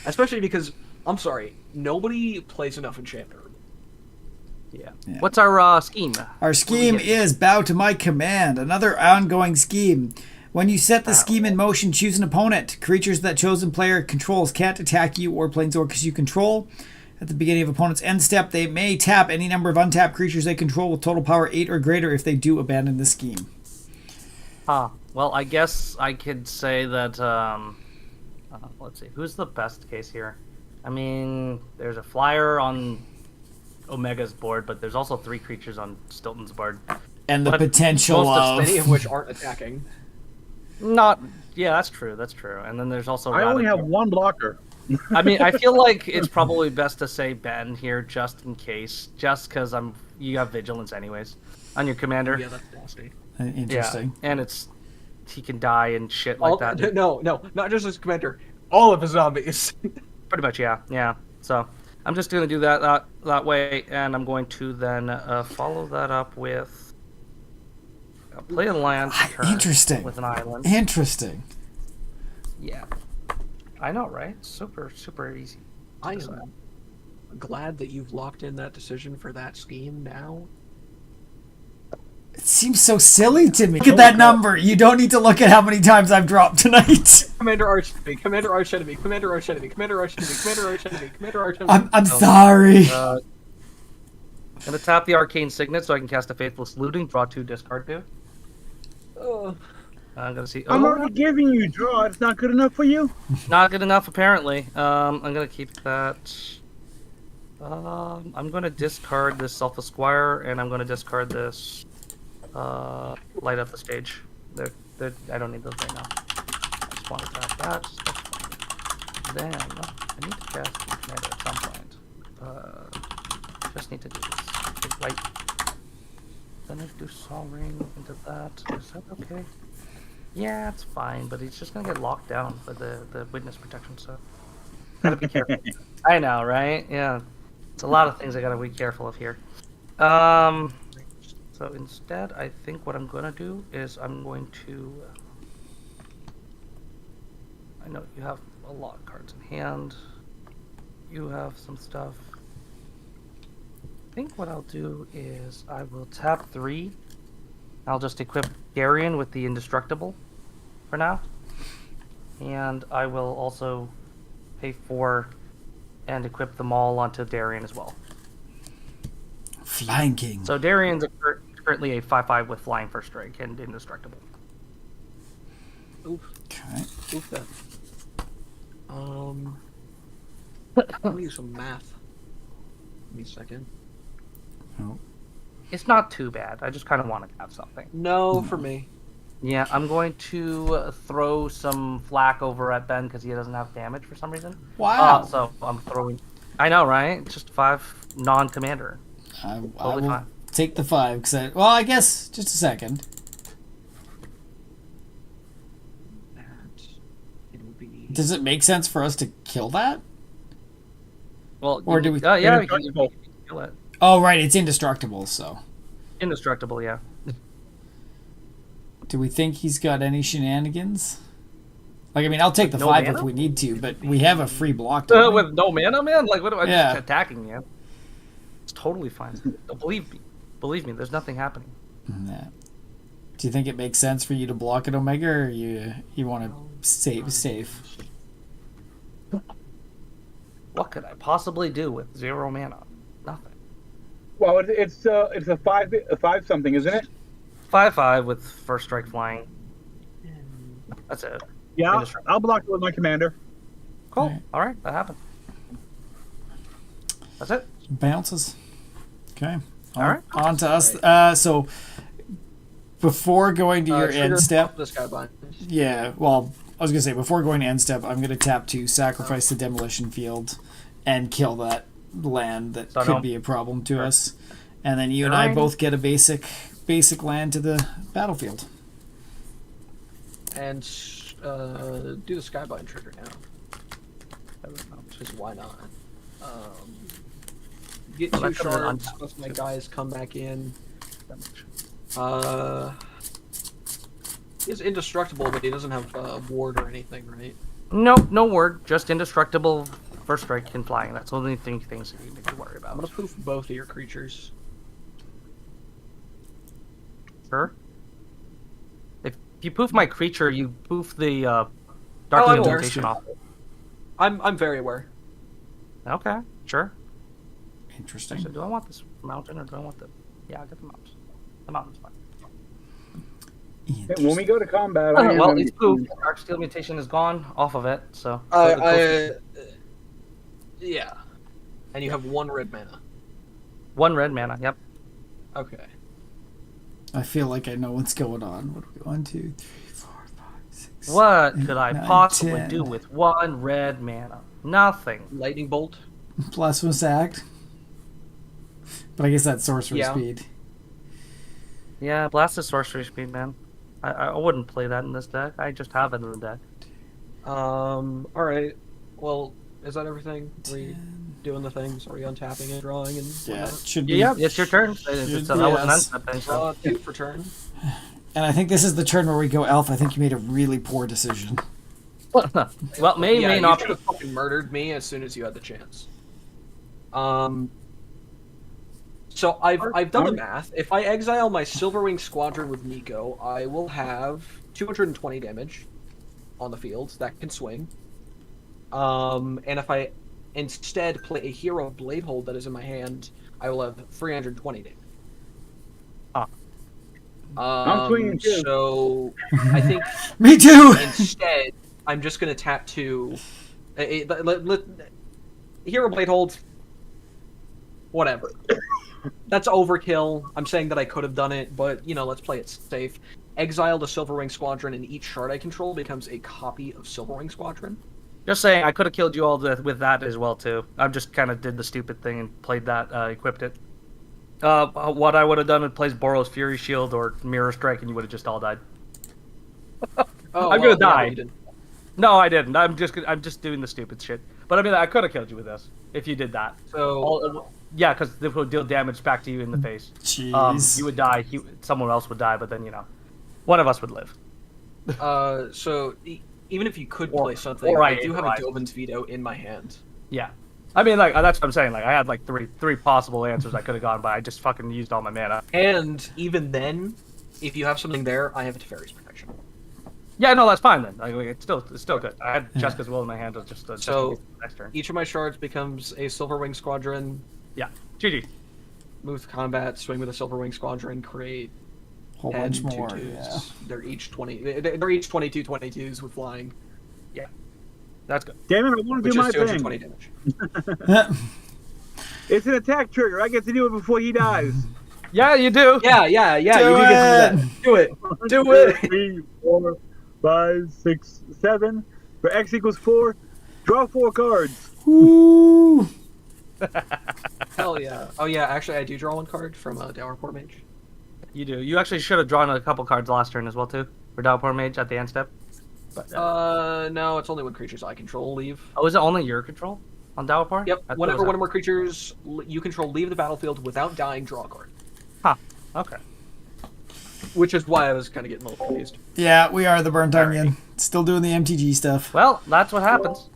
especially because I'm sorry, nobody plays enough Enchantment. Yeah. Yeah. What's our scheme? Our scheme is bow to my command. Another ongoing scheme. When you set the scheme in motion, choose an opponent. Creatures that chosen player controls can't attack you or planeswalkers you control. At the beginning of opponent's end step, they may tap any number of untapped creatures they control with total power 8 or greater if they do abandon the scheme. Well, I guess I could say that. Let's see. Who's the best case here? I mean, there's a flyer on Omega's board, but there's also 3 creatures on Stilton's board. And the But potential most of of... Many of which aren't attacking. Not. Yeah, that's true. That's true. And then there's also. I only have Ravager. one blocker. I mean, I feel like it's probably best to say Ben here, just in case, just because you have vigilance anyways on your commander. Yeah, that's nasty. Yeah, Interesting. and it's he can die and shit like that. No, not just his commander. All of his zombies. Pretty much, yeah. So I'm just gonna do that way, and I'm going to then follow that up with play a land turn Interesting. with an island. Interesting. Yeah, I know, right? Super easy. I am glad that you've locked in that decision for that scheme now. It seems so silly to me. Look at that number. You don't need to look at how many times I've dropped tonight. Commander Arch Enemy, Commander Arch Enemy, Commander Arch Enemy, Commander Arch Enemy, Commander Arch Enemy, Commander Arch Enemy. I'm sorry. I'm gonna tap the Arcane Signet so I can cast a Faithless Looting, draw 2, discard 2. I'm gonna see. I'm already giving you draw. It's not good enough for you. Not good enough, apparently. I'm gonna keep that. I'm gonna discard this Self Esquire, and I'm gonna discard this. Light up the stage. I don't need those right now. I just want to tap that. That's fine. Then I need to cast Commander at some point. Just need to do this. Big light. Then I do Sol Ring into that. Is that okay? Yeah, it's fine, but he's just gonna get locked down by the witness protection stuff. Gotta be careful. I know, right? Yeah. It's a lot of things I gotta be careful of here. So instead, I think what I'm gonna do is I'm going to. I know you have a lot of cards in hand. You have some stuff. I think what I'll do is I will tap 3. I'll just equip Darian with the Indestructible for now. And I will also pay 4 and equip them all onto Darian as well. Flying King. So Darian's currently a 5/5 with Flying First Strike and Indestructible. Oof. Okay. Oof that. Let me use some math. Give me a second. Oh. It's not too bad. I just kind of want to have something. No, for me. Yeah, I'm going to throw some flak over at Ben because he doesn't have damage for some reason. Wow. So I'm throwing. I know, right? It's just 5 non-commander. I Totally will fine. take the 5 because well, I guess just a second. That it will be. Does it make sense for us to kill that? Well, Or do we- yeah, we can kill it. Oh, right. It's indestructible. So, Indestructible, yeah. do we think he's got any shenanigans? Like, I mean, I'll take the No 5 mana? if we need to, but we have a free block. don't we? With no mana, man? Like, what am I Yeah. just attacking you? It's totally fine. Believe me, there's nothing happening. Yeah. Do you think it makes sense for you to block it, Omega, or you want to save safe? What could I possibly do with 0 mana? Nothing. Well, it's a 5 something, isn't it? 5/5 with First Strike Flying. That's it. Yeah, Indestructible. I'll block it with my commander. Cool. Alright. All right, that happened. That's it. Bounces. Okay. Alright. On to us. So, before going to your Trigger end step, This guy bind. yeah, well, I was going to say, before going to end step, I'm going to tap to sacrifice the demolition field and kill that land that So could no- be a problem to us. And then you and I both get a basic land to the battlefield. And do the Skybind trigger now. Because why not? Get Well, 2 that comes in shards, untapped, let my too. guys come back in. He's indestructible, but he doesn't have ward or anything, right? Nope, no word. Just Indestructible, First Strike, and Flying. That's the only things that you need to worry I'm about. gonna poof both of your creatures. Sure. If you poof my creature, you poof the I Darkling will. Invitation off. I'm very aware. Okay, sure. Interesting. So do I want this mountain or do I want the... Yeah, I'll get the mountain. The mountain's fine. When we go to combat, I am Well, gonna it's be- poof. Dark Steel Mutation is gone off of it, so... go Yeah. And you have 1 red mana. 1 red mana, yep. Okay. I feel like I know what's going on. What are we? 1, 2, 3, 4, 5, 6. What could I 9, possibly 10. do with 1 red mana? Nothing. Lightning bolt. Blasphemous Act. But I guess that's sorcery Yeah. speed. Yeah, Blast is sorcery speed, man. I wouldn't play that in this deck. I just have it in the deck. All right. Well, is that everything? Are we doing the things? Are we untapping and drawing and Yeah, whatnot? it should be. Yeah, it's your turn. That was an Yes. unstep thing. Draw So. 2 for turn. And I think this is the turn where we go Elf. I think you made a really poor decision. Well, may Yeah, you not should be. have fucking murdered me as soon as you had the chance. So I've done the math. If I exile my Silverwing Squadron with Nico, I will have 220 damage on the field. That can swing. And if I instead play a Hero Bladehold that is in my hand, I will have 320 damage. I'm swinging too. So I think Me too. instead I'm just gonna tap 2. Hero Bladehold. Whatever. That's overkill. I'm saying that I could have done it, but, let's play it safe. Exile the Silverwing Squadron, and each shard I control becomes a copy of Silverwing Squadron. Just saying, I could have killed you all with that as well too. I just kind of did the stupid thing and played that, equipped it. What I would have done is plays Boros Fury Shield or Mirror Strike, and you would have just all died. Oh, I'm gonna die. you didn't. No, I didn't. I'm just doing the stupid shit. But I mean, I could have killed you with this if you did that. So, Yeah, because it would deal damage back to you in the face. Jeez. You would die. Someone else would die, but then one of us would live. even if you could Or- play something, or I I do have a arrived. Dovin's Veto in my hand. Yeah, I mean, like that's what I'm saying. Like I had like three possible answers I could have gone by. I just fucking used all my mana. And even then, if you have something there, I have a Teferi's Protection. Yeah, no, that's fine then. Like it's still good. I had Jessica's Will in my hand. It was just So- next turn. Each of my shards becomes a Silverwing Squadron. Yeah, GG. Move to combat, swing with a Silverwing Squadron, create Whole 10 bunch more. 2/2s. Yeah. They're each 20. They're each 22/22s with flying, That's good. Damn it, I want to which do is my 220 thing. damage. It's an attack trigger. I get to do it before he dies. Yeah, you do. Yeah. Do You do get to do that. Do it. Do it. 3, 4, 5, 6, 7. For X equals 4, draw 4 cards. Woo. Hell yeah. Oh yeah. Actually, I do draw 1 card from Dowerport Mage. You do. You actually should have drawn a couple cards last turn as well too for Downpour Mage at the end step. But No, it's only when creatures I control leave. oh, is it only your control on Downpour? Yep. I thought it Whenever was one or more creatures you control leave the battlefield without dying, draw a card. Okay. Which is why I was kind of getting a little confused. Yeah, we are the burnt onion. Still doing the MTG stuff. Well, that's what happens.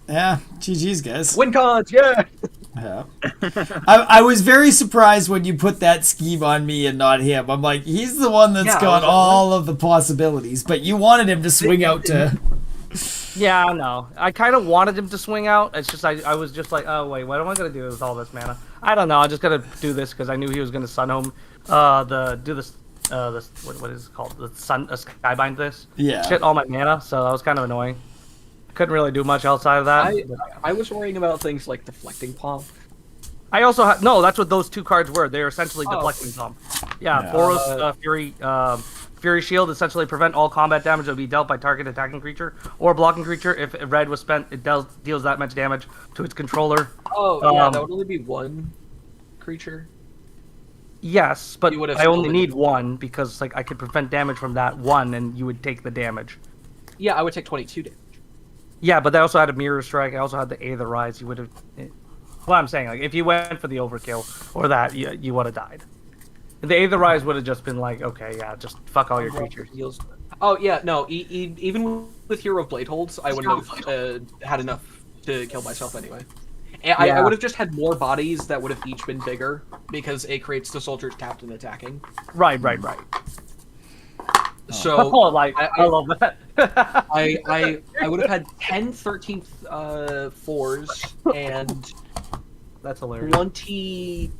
Yeah, GG's guys. Win cons, yeah. Yeah. I was very surprised when you put that scheme on me and not him. I'm like, he's the one that's Yeah, I got was like, all of the possibilities, but you wanted him to swing out to. Yeah, I know. I kind of wanted him to swing out. It's just I was just like, oh wait, what am I gonna do with all this mana? I don't know. I'm just gonna do this because I knew he was gonna Sun Home, this what is it called? The Sun Skybind this. Yeah. Shit all my mana, so that was kind of annoying. Couldn't really do much outside of that. I was worrying about things like deflecting pomp. I also had no. That's what those 2 cards were. They're essentially Oh. deflecting pump. Yeah, Yeah. Boros Fury Shield essentially prevent all combat damage that would be dealt by target attacking creature or blocking creature. If red was spent, it deals that much damage to its controller. Oh yeah, Um, that would only be 1 creature. Yes, but You would have I only still need 1 because like I could prevent damage from that 1, and you would take the damage. Yeah, I would take 22 damage. Yeah, but I also had a Mirror Strike. I also had the Aether Rise. You would have. Well, I'm saying like if you went for the overkill or that, you would have died. The Aether Rise would have just been like, okay, yeah, just fuck all your creatures. Heals. Oh yeah, no. Even with Hero of Bladeholds, I wouldn't have had enough to kill myself anyway. And I Yeah. would have just had more bodies that would have each been bigger because it creates the soldiers tapped and attacking. Right. So Oh, like I love that. I would have had 10 13th 4s and That's hilarious. 20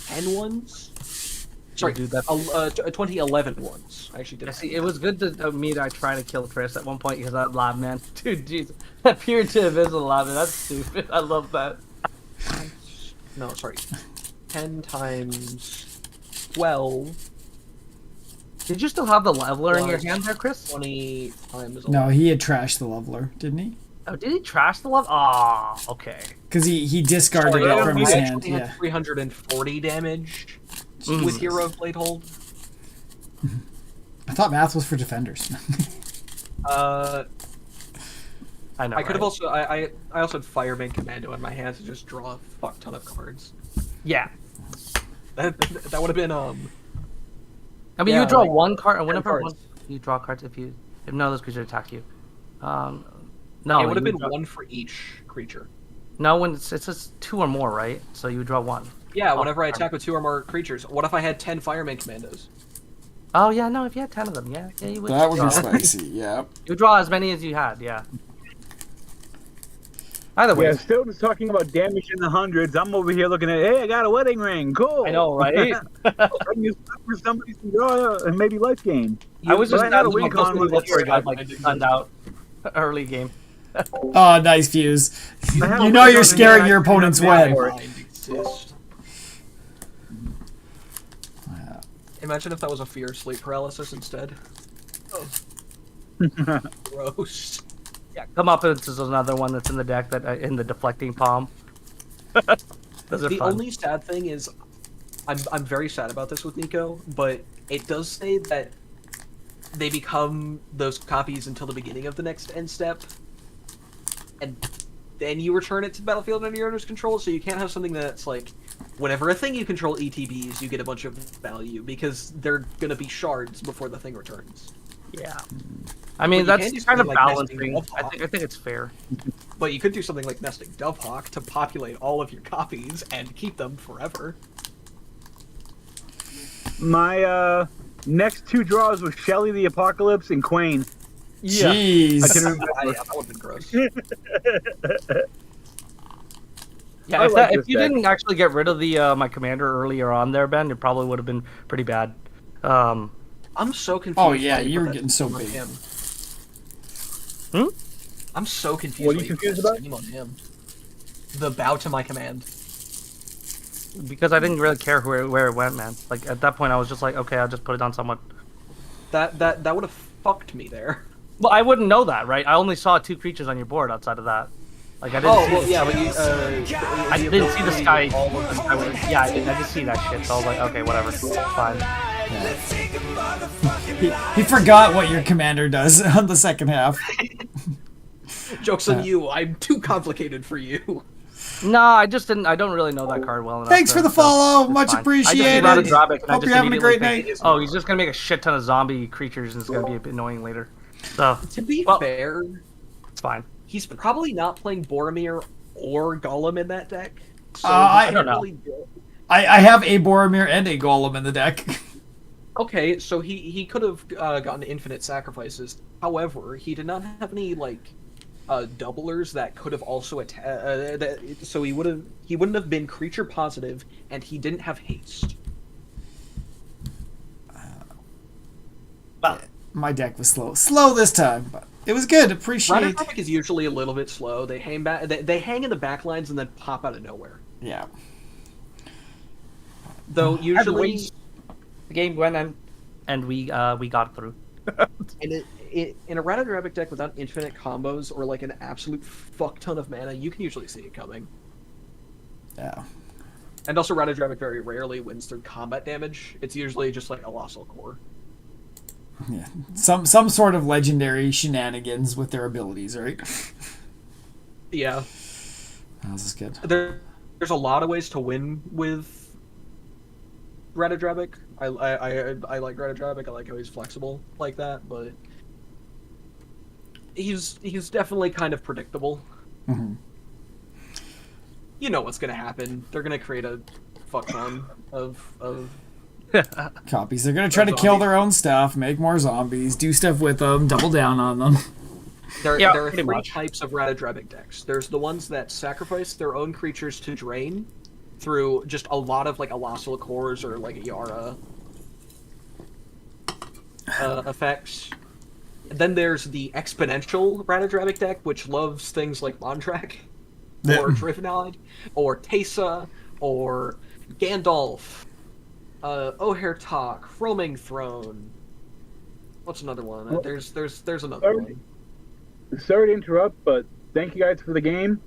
10 ones. Sorry, Dude, that's- 20 11 ones. I actually did. I see. It was good to me that I tried to kill Chris at one point because that lab man, dude, jeez, that punitive is a lab man. That's stupid. I love that. No, sorry. 10 times 12. Did you still have the leveler in your Plus hand there, Chris? 20 times 11. No, he had trashed the leveler, didn't he? Oh, did he trash the level? Ah, okay. Because he discarded Sorry, it I from his actually hand. had Yeah. 340 damage Mm. with Hero of Bladehold. I thought math was for defenders. I know. I could have right? also I also had Fireman Commando in my hands to just draw a fuck ton of cards. Yeah. That would have been I mean, Yeah, you draw like one card, and 10 whenever cards. you draw cards, if none of those creatures attack you. No, it would have you been draw- one for each creature. No, when it's just 2 or more, right? So you draw 1. Yeah, Oh, whenever I fine. attack with 2 or more creatures. What if I had 10 Fireman Commandos? Oh yeah, no. If you had 10 of them, yeah, you would. That would draw. be spicy. Yeah. You draw as many as you had, yeah. Either way, Yeah, Stilton's talking about damage in the hundreds. I'm over here looking at, hey, I got a wedding ring. Cool. I know, right? I can use that for somebody to draw and maybe life game. I was But just I had a mad win because con with before he got I like did gunned out early game. Oh, nice Fuse. I had a You know win you're con scaring and your I didn't opponent's have win. for it. Mind exist. Imagine if that was a fear sleep paralysis instead. Oh. Gross. Yeah, Comeuppance is another one that's in the deck that in the deflecting palm. Those are The fun. only sad thing is, I'm very sad about this with Nico, but it does say that they become those copies until the beginning of the next end step, and then you return it to the battlefield under your owner's control. So you can't have something that's like, whenever a thing you control ETBs, you get a bunch of value because they're gonna be shards before the thing returns. Yeah. I mean, But you can that's do kind of something like nesting balancing. Dovehawk. I think it's fair. But you could do something like nesting Dovehawk to populate all of your copies and keep them forever. My next 2 draws was Shelly the Apocalypse and Quain. Jeez. I can remember. Yeah, that would have been gross. Yeah, I if, like if this you deck. didn't actually get rid of the my commander earlier on there, Ben, it probably would have been pretty bad. I'm so confused. Oh, yeah, why you put were that getting so scheme on big. him. Hmm? I'm so confused. What are why you put confused that about? scheme on him. The bow to my command. Because I didn't really care where it went, man. Like at that point, I was just like, okay, I'll just put it on someone. That would have fucked me there. Well, I wouldn't know that, right? I only saw 2 creatures on your board outside of that. Like I didn't. Oh see well, the- yeah, but you. I didn't see the sky. Yeah, I didn't see that shit. So I was like, okay, whatever, fine. He forgot what your commander does on the second half. Jokes on you. I'm too complicated for you. No, I just didn't. I don't really know that card well enough. Thanks for the so follow. it's Much fine. appreciated. I just Drabic, and I Hope just you're having a great immediately night. think, oh, he's just gonna make a shit ton of zombie creatures, and it's gonna be a bit annoying later. So To be Well- fair, it's fine. he's probably not playing Boromir or Gollum in that deck. So I he don't can't know. really do- I have a Boromir and a Golem in the deck. Okay, so he could have gotten infinite sacrifices. However, he did not have any like doublers that could have also so he wouldn't have been creature positive, and he didn't have haste. My deck was slow this time, but it was good. Rider Appreciate. Traffic is usually a little bit slow. They hang back. They hang in the back lines and then pop out of nowhere. Yeah. Though usually, The game went and we got through. in a Rattledrabic deck without infinite combos or like an absolute fuck ton of mana, you can usually see it coming. Yeah. And also, Rattledrabic very rarely wins through combat damage. It's usually just like a Colossal Core. Yeah. Some sort of legendary shenanigans with their abilities, right? Yeah, Oh, this is good. there's a lot of ways to win with Rattledrabic. I like Rattledrabic. I like how he's flexible like that, but he's definitely kind of predictable. Hmm. You know what's gonna happen. They're gonna create a fuck ton of Copies. They're gonna try to kill their own stuff, make more zombies, do stuff with them, double down on them. There Yeah, are pretty 3 much. types of Rattledrabic decks. There's the ones that sacrifice their own creatures to drain through just a lot of like Colossal Cores or like Yara effects. Then there's the exponential Rattledrabic deck, which loves things like Mondrak, or Drivenide, or Teysa, or Gandalf, Ohertok, Roaming Throne. What's another one? Well, There's another one. Sorry to interrupt, but thank you guys for the game.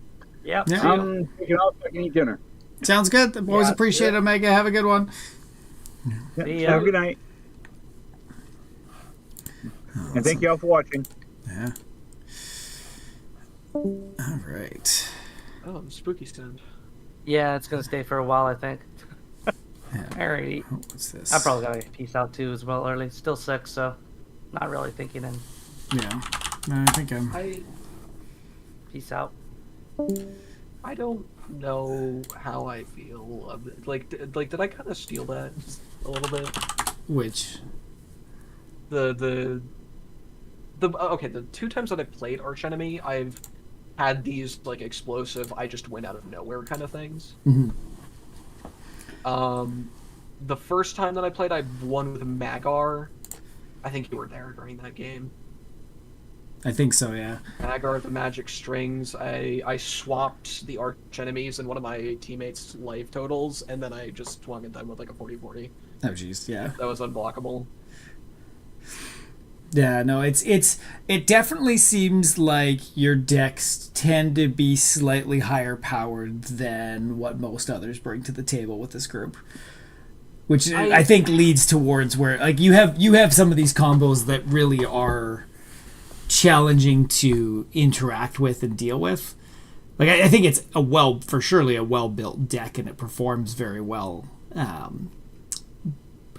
Yeah. Yeah. I'm taking off so I can eat dinner. Sounds good. Always Yeah, appreciate it, Omega. Have a good one. Yeah, See ya. have a good night. And thank you all for watching. Yeah. All right. Oh, the spooky stand. Yeah, it's gonna stay for a while, I think. Yeah. Alrighty. Oh, what's this? I probably gotta peace out too as well early. Still sick, so not really thinking in. Yeah. No, I think I'm. Peace out. I don't know how I feel. Did I kind of steal that just a little bit? Which? The okay, the 2 times that I've played Archenemy, I've had these like explosive, I just went out of nowhere kind of things. Mhm. The first time that I played, I won with Magar. I think you were there during that game. I think so. Yeah. Magar, the magic strings. I swapped the arch enemies and one of my teammates' life totals, and then I just swung at them with like a 40-40. Oh, jeez. Yeah. That was unblockable. Yeah, no, it definitely seems like your decks tend to be slightly higher powered than what most others bring to the table with this group. Which I think leads towards where like you have some of these combos that really are challenging to interact with and deal with. Like I think it's surely a well-built deck and it performs very well.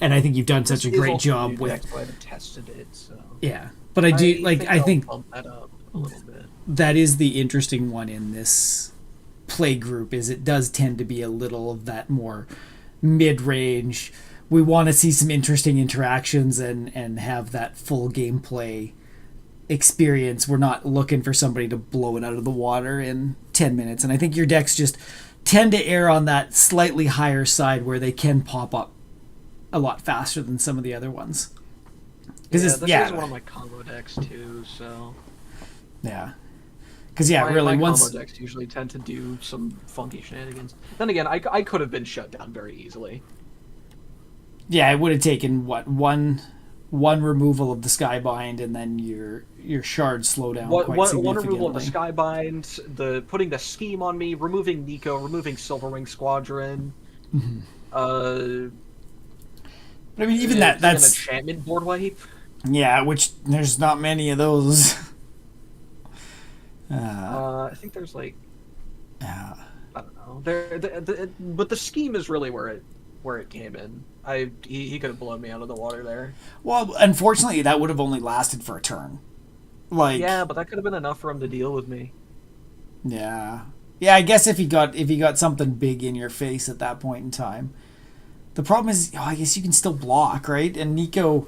And I think you've done such a great job with. I haven't tested it, so. Yeah, but I do I think I'll bump that up a little bit. that is the interesting one in this play group. Is it does tend to be a little of that more mid-range. We want to see some interesting interactions and have that full gameplay experience. We're not looking for somebody to blow it out of the water in 10 minutes. And I think your decks just tend to err on that slightly higher side where they can pop up a lot faster than some of the other ones. This is one of my combo decks too, so. Yeah. Because my combo decks usually tend to do some funky shenanigans. Then again, I could have been shut down very easily. Yeah, it would have taken one removal of the Skybind and then your shards slow down quite significantly. One removal of the Skybind, the putting the scheme on me, removing Nico, removing Silverwing Squadron. Mm-hmm. But I mean, even that's an enchantment board wipe. Yeah, which there's not many of those. I think there's like, I don't know. But the scheme is really where it came in. He could have blown me out of the water there. Well, unfortunately, that would have only lasted for a turn. Yeah, but that could have been enough for him to deal with me. Yeah, I guess if he got something big in your face at that point in time. The problem is, I guess you can still block, right? And Nico,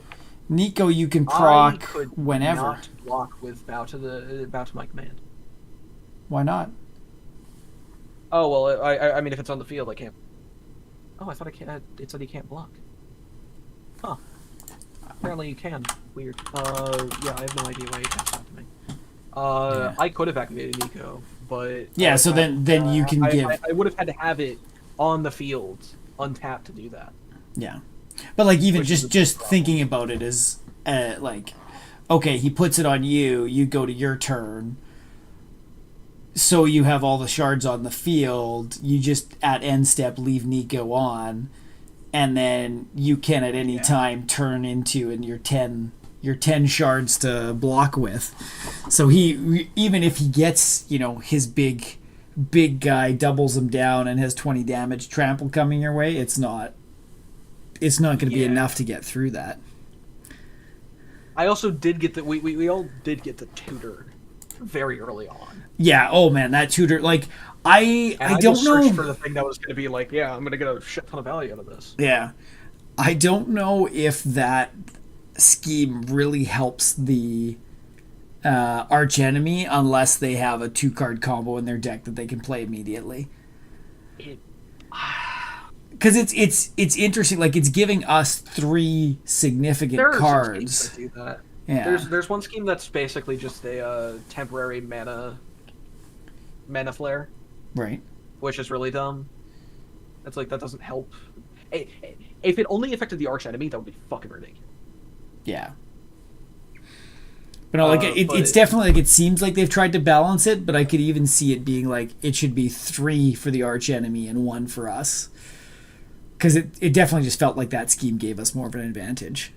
you can proc whenever. I not block with bow to my command. Why not? Oh well, I mean, if it's on the field, I can't. Oh, I thought I can't. It said you can't block. Huh. Apparently you can. Weird. Yeah, I have no idea why you can't stop me. I could have activated Nico, but yeah. So then you can give. I would have had to have it on the field, untapped to do that. Yeah, but like even just thinking about it is like, okay, he puts it on you. You go to your turn. So you have all the shards on the field. You just at end step leave Nico on, and then you can at any time turn into your 10 shards to block with. So he even if he gets his big guy doubles him down and has 20 damage trample coming your way, it's not going to be enough to get through that. I also did get we all did get the tutor very early on. Yeah. Oh man, that tutor. Like I don't know for the thing that was going to be like, yeah, I'm going to get a shit ton of value out of this. Yeah, I don't know if that scheme really helps the arch enemy unless they have a 2-card combo in their deck that they can play immediately. Because it's interesting. Like it's giving us 3 significant cards. That do that. Yeah. There's one scheme that's basically just a temporary mana flare, right? Which is really dumb. It's like that doesn't help. If it only affected the arch enemy, that would be fucking ridiculous. Yeah. But no, like it's definitely like it seems like they've tried to balance it, but I could even see it being like it should be 3 for the arch enemy and 1 for us. Because it definitely just felt like that scheme gave us more of an advantage.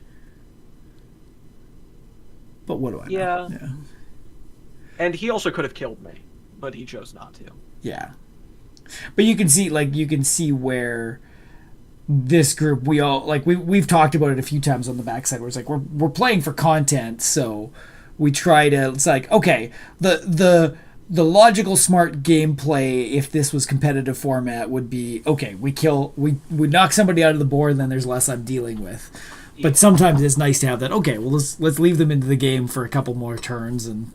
But what do I know? Yeah. Yeah. And he also could have killed me, but he chose not to. Yeah. But you can see where this group, we've talked about it a few times on the backside, where it's like we're playing for content, so we try to, it's like, okay, the logical smart gameplay, if this was competitive format, would be, okay, we knock somebody out of the board, and then there's less I'm dealing with. But sometimes it's nice to have that, okay, well, let's leave them into the game for a couple more turns, and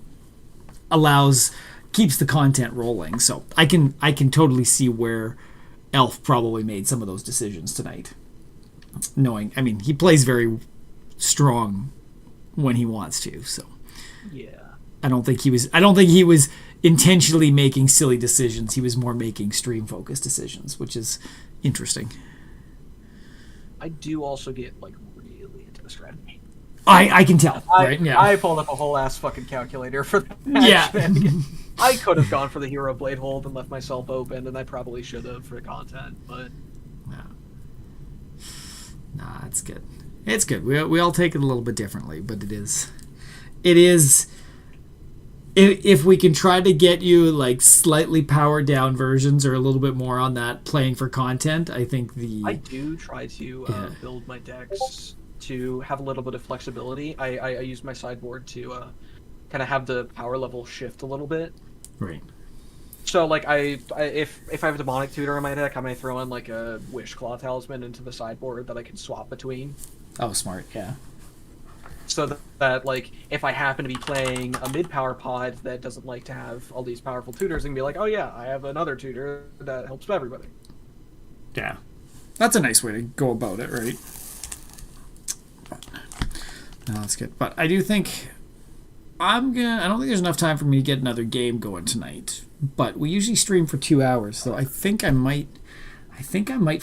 keeps the content rolling. So I can totally see where Elf probably made some of those decisions tonight. Knowing, I mean, he plays very strong when he wants to, so Yeah. I don't think he was intentionally making silly decisions. He was more making stream focused decisions, which is interesting. I do also get like really into the strategy. I can tell, right? Yeah. I pulled up a whole ass fucking calculator for that. Yeah. I could have gone for the hero blade hold and left myself open, and I probably should have for content, but Nah, it's good. It's good. We all take it a little bit differently, but it is. If we can try to get you like slightly powered down versions or a little bit more on that playing for content, I think I do try to build my decks to have a little bit of flexibility. I use my sideboard to kind of have the power level shift a little bit. Right. So like if I have a demonic tutor in my deck, I may throw in like a wish claw talisman into the sideboard that I can swap between. Oh, smart. Yeah. So that like if I happen to be playing a mid power pod that doesn't like to have all these powerful tutors, I can be like, oh yeah, I have another tutor that helps everybody. Yeah. That's a nice way to go about it, right? No, that's good. But I do think I don't think there's enough time for me to get another game going tonight. But we usually stream for 2 hours, so I think I might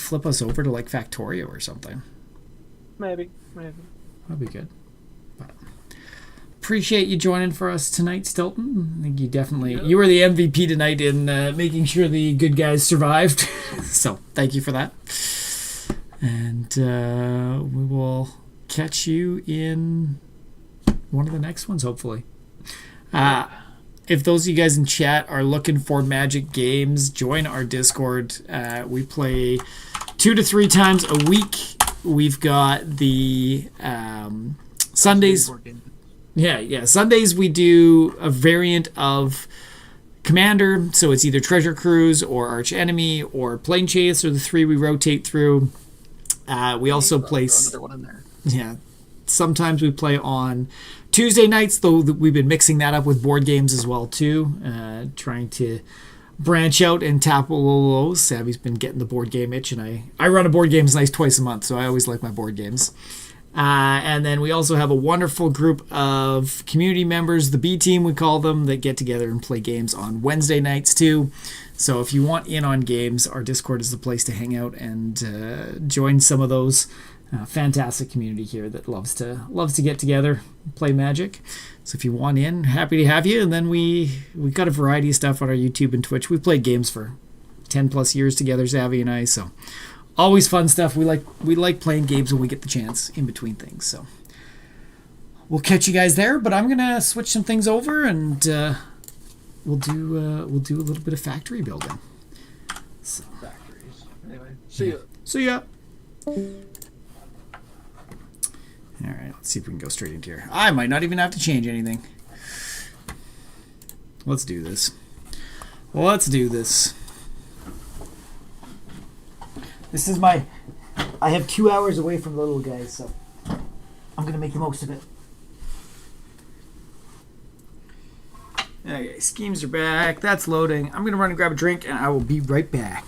flip us over to like Factorio or something. Maybe. That'd be good. But appreciate you joining for us tonight, Stilton. I think you were the MVP tonight in making sure the good guys survived. So thank you for that. And we will catch you in one of the next ones, hopefully. If those of you guys in chat are looking for Magic games, join our Discord. We play 2 to 3 times a week. We've got the Sundays. Yeah. Sundays we do a variant of Commander, so it's either Treasure Cruise or Arch Enemy or Plane Chase are the 3 we rotate through. We also play. Another one in there. Yeah. Sometimes we play on Tuesday nights, though we've been mixing that up with board games as well too, trying to branch out and tap a little those. Savvy's been getting the board game itch, and I run a board games night twice a month, so I always like my board games. And then we also have a wonderful group of community members, the B team we call them, that get together and play games on Wednesday nights too. So if you want in on games, our Discord is the place to hang out and join some of those. Fantastic community here that loves to get together, play Magic. So if you want in, happy to have you. And then we've got a variety of stuff on our YouTube and Twitch. We've played games for 10 plus years together, Savvy and I. So always fun stuff. We like playing games when we get the chance in between things. So we'll catch you guys there. But I'm gonna switch some things over and we'll do a little bit of factory building. So, Factories. Anyway, see ya. See ya. All right, let's see if we can go straight into here. I might not even have to change anything. Let's do this. This is I have 2 hours away from the little guys, so I'm going to make the most of it. Okay, schemes are back. That's loading. I'm going to run and grab a drink, and I will be right back.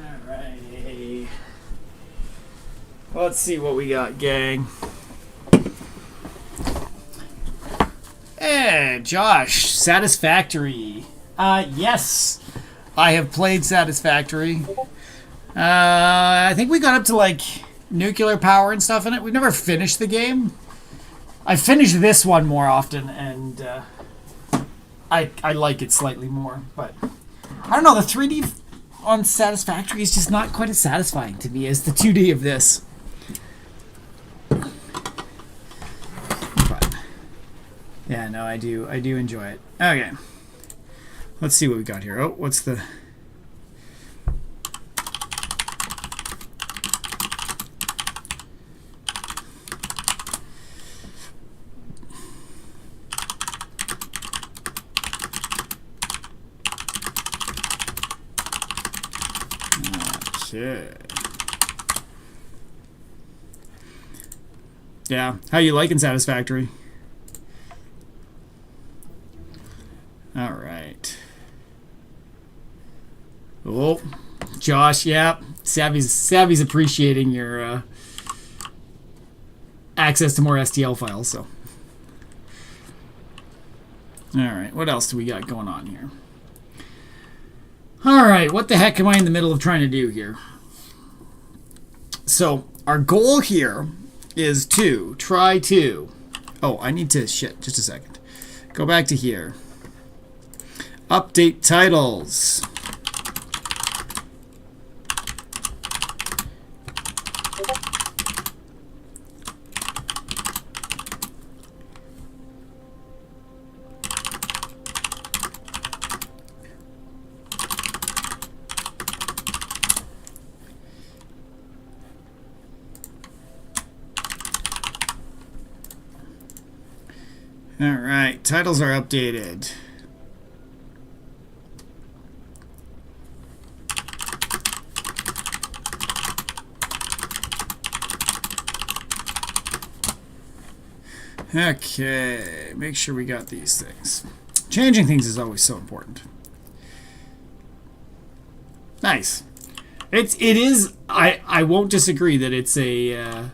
Alrighty. Let's see what we got, gang. Hey, Josh, Satisfactory. Yes, I have played Satisfactory. I think we got up to like nuclear power and stuff in it. We've never finished the game. I finished this one more often, and I like it slightly more. But I don't know, the 3D on Satisfactory is just not quite as satisfying to me as the 2D of this. But yeah, no, I do enjoy it. Okay, let's see what we got here. Oh, what's the... Okay. Yeah, how you liking Satisfactory? All right. Oh, Josh, yeah, Savvy's appreciating your access to more STL files. So, all right, what else do we got going on here? All right, what the heck am I in the middle of trying to do here? So our goal here is to try to... Oh, I need to... Shit, just a second. Go back to here. Update titles. All right, titles are updated. Okay, make sure we got these things. Changing things is always so important. Nice. It is. I won't disagree that it's a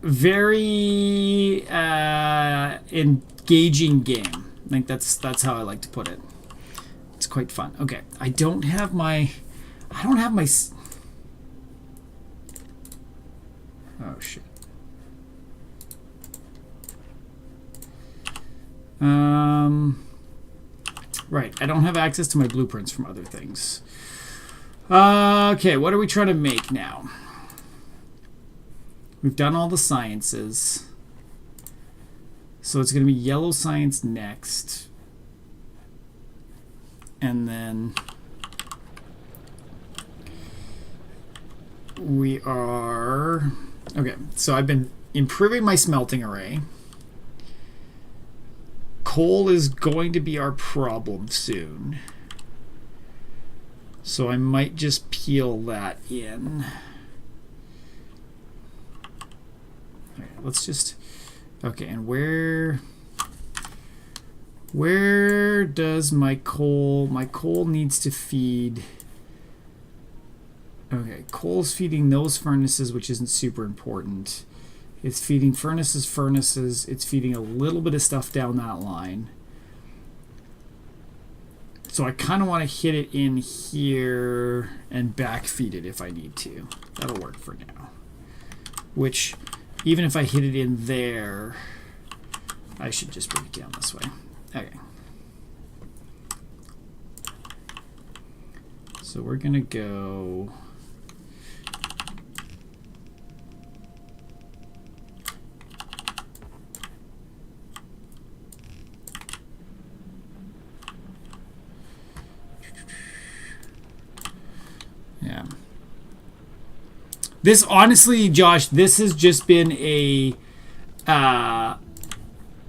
very engaging game. I think that's how I like to put it. It's quite fun. Okay, I don't have my. Oh shit. Right, I don't have access to my blueprints from other things. Okay, what are we trying to make now? We've done all the sciences. So it's going to be yellow science next. And then we are... Okay, so I've been improving my smelting array. Coal is going to be our problem soon. So I might just peel that in. Okay, let's just... Okay, and where does my coal... My coal needs to feed... Okay, coal's feeding those furnaces, which isn't super important. It's feeding furnaces. It's feeding a little bit of stuff down that line. So I kind of want to hit it in here and backfeed it if I need to. That'll work for now. Which, even if I hit it in there, I should just bring it down this way. Okay. So we're going to go... Yeah. This, honestly, Josh, this has just been a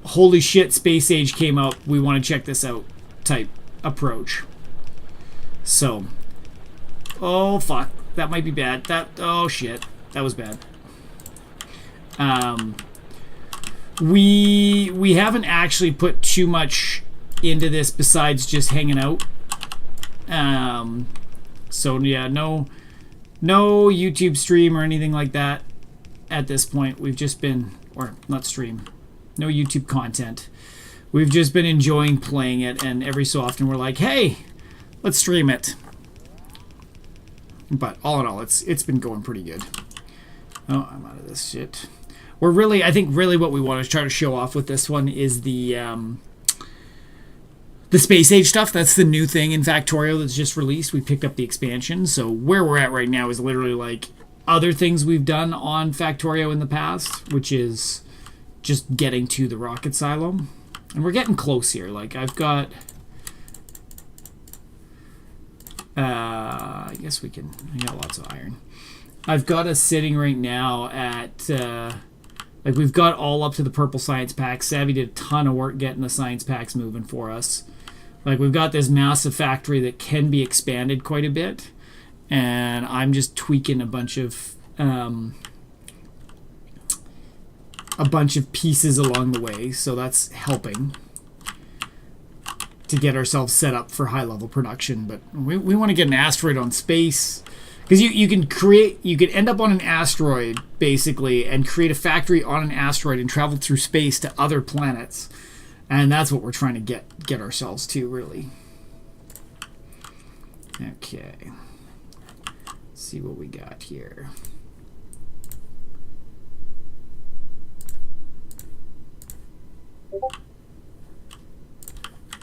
holy shit, Space Age came out, we want to check this out type approach. So, oh fuck, that might be bad. Oh shit, that was bad. We haven't actually put too much into this besides just hanging out. So yeah, no YouTube stream or anything like that at this point. We've just been, or not stream, no YouTube content. We've just been enjoying playing it, and every so often we're like, hey, let's stream it. But all in all, it's been going pretty good. Oh, I'm out of this shit. We're really, I think really what we want to try to show off with this one is the Space Age stuff. That's the new thing in Factorio that's just released. We picked up the expansion. So where we're at right now is literally like other things we've done on Factorio in the past, which is just getting to the rocket silo. And we're getting close here. Like I've got... I guess we can... I got lots of iron. I've got us sitting right now at... like we've got all up to the purple science pack. Savvy did a ton of work getting the science packs moving for us. Like we've got this massive factory that can be expanded quite a bit, and I'm just tweaking a bunch of pieces along the way, so that's helping to get ourselves set up for high level production. But we want to get an asteroid on space, because you can end up on an asteroid basically and create a factory on an asteroid and travel through space to other planets. And that's what we're trying to get ourselves to, really. Okay. Let's see what we got here.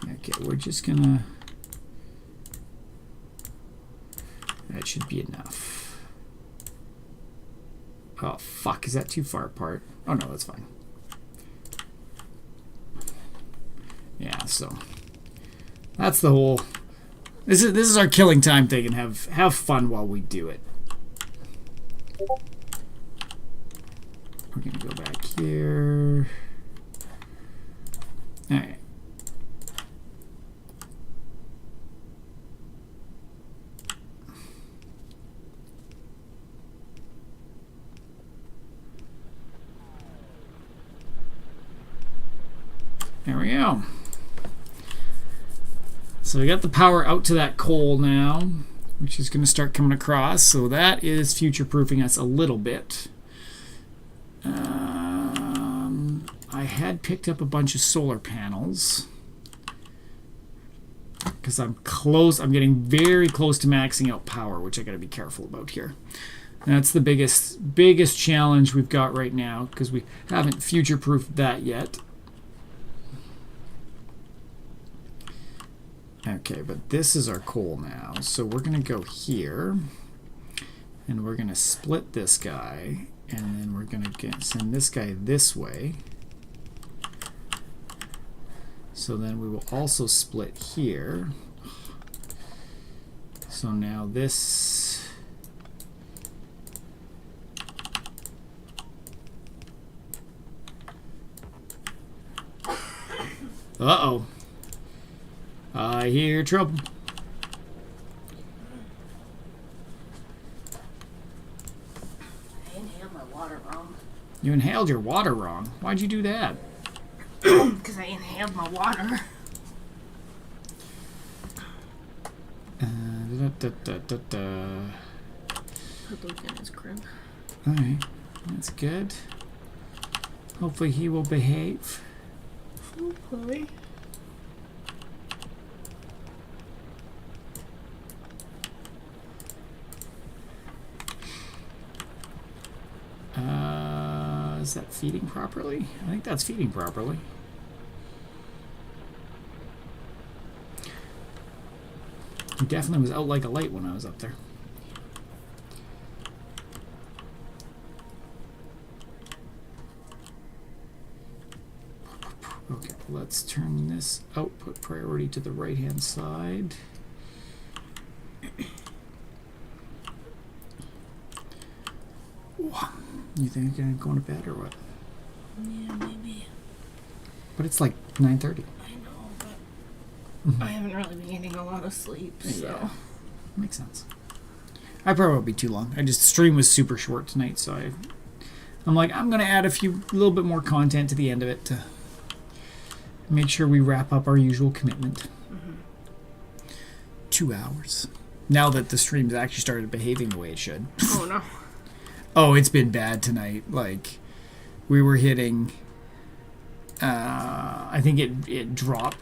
Okay, we're just gonna... That should be enough. Oh, fuck. Is that too far apart? Oh, no, that's fine. Yeah, so that's the whole... This is our killing time thing, and have fun while we do it. We're gonna go back here. All right. There we go. So we got the power out to that coal now, which is going to start coming across. So that is future-proofing us a little bit. I had picked up a bunch of solar panels because I'm close. I'm getting very close to maxing out power, which I got to be careful about here. That's the biggest challenge we've got right now, because we haven't future-proofed that yet. Okay, but this is our coal now. So we're going to go here, and we're going to split this guy, and then we're going to send this guy this way. So then we will also split here. So now this... Uh-oh. I hear trouble. I inhaled my water wrong. You inhaled your water wrong. Why'd you do that? Because I inhaled my water. Put Luke in his crib. Alright, that's good. Hopefully he will behave. Hopefully. that feeding properly? I think that's feeding properly. He definitely was out like a light when I was up there. Okay, let's turn this output priority to the right-hand side. You think you're going to bed or what? Yeah, maybe. But it's like 9:30. I know, but I haven't really been getting a lot of sleep, so. Yeah. Makes sense. I probably won't be too long. I just, the stream was super short tonight, so I'm like, I'm going to add a little bit more content to the end of it to make sure we wrap up our usual commitment. 2 hours. Now that the stream's actually started behaving the way it should. Oh no. Oh, it's been bad tonight. Like, we were hitting, I think it dropped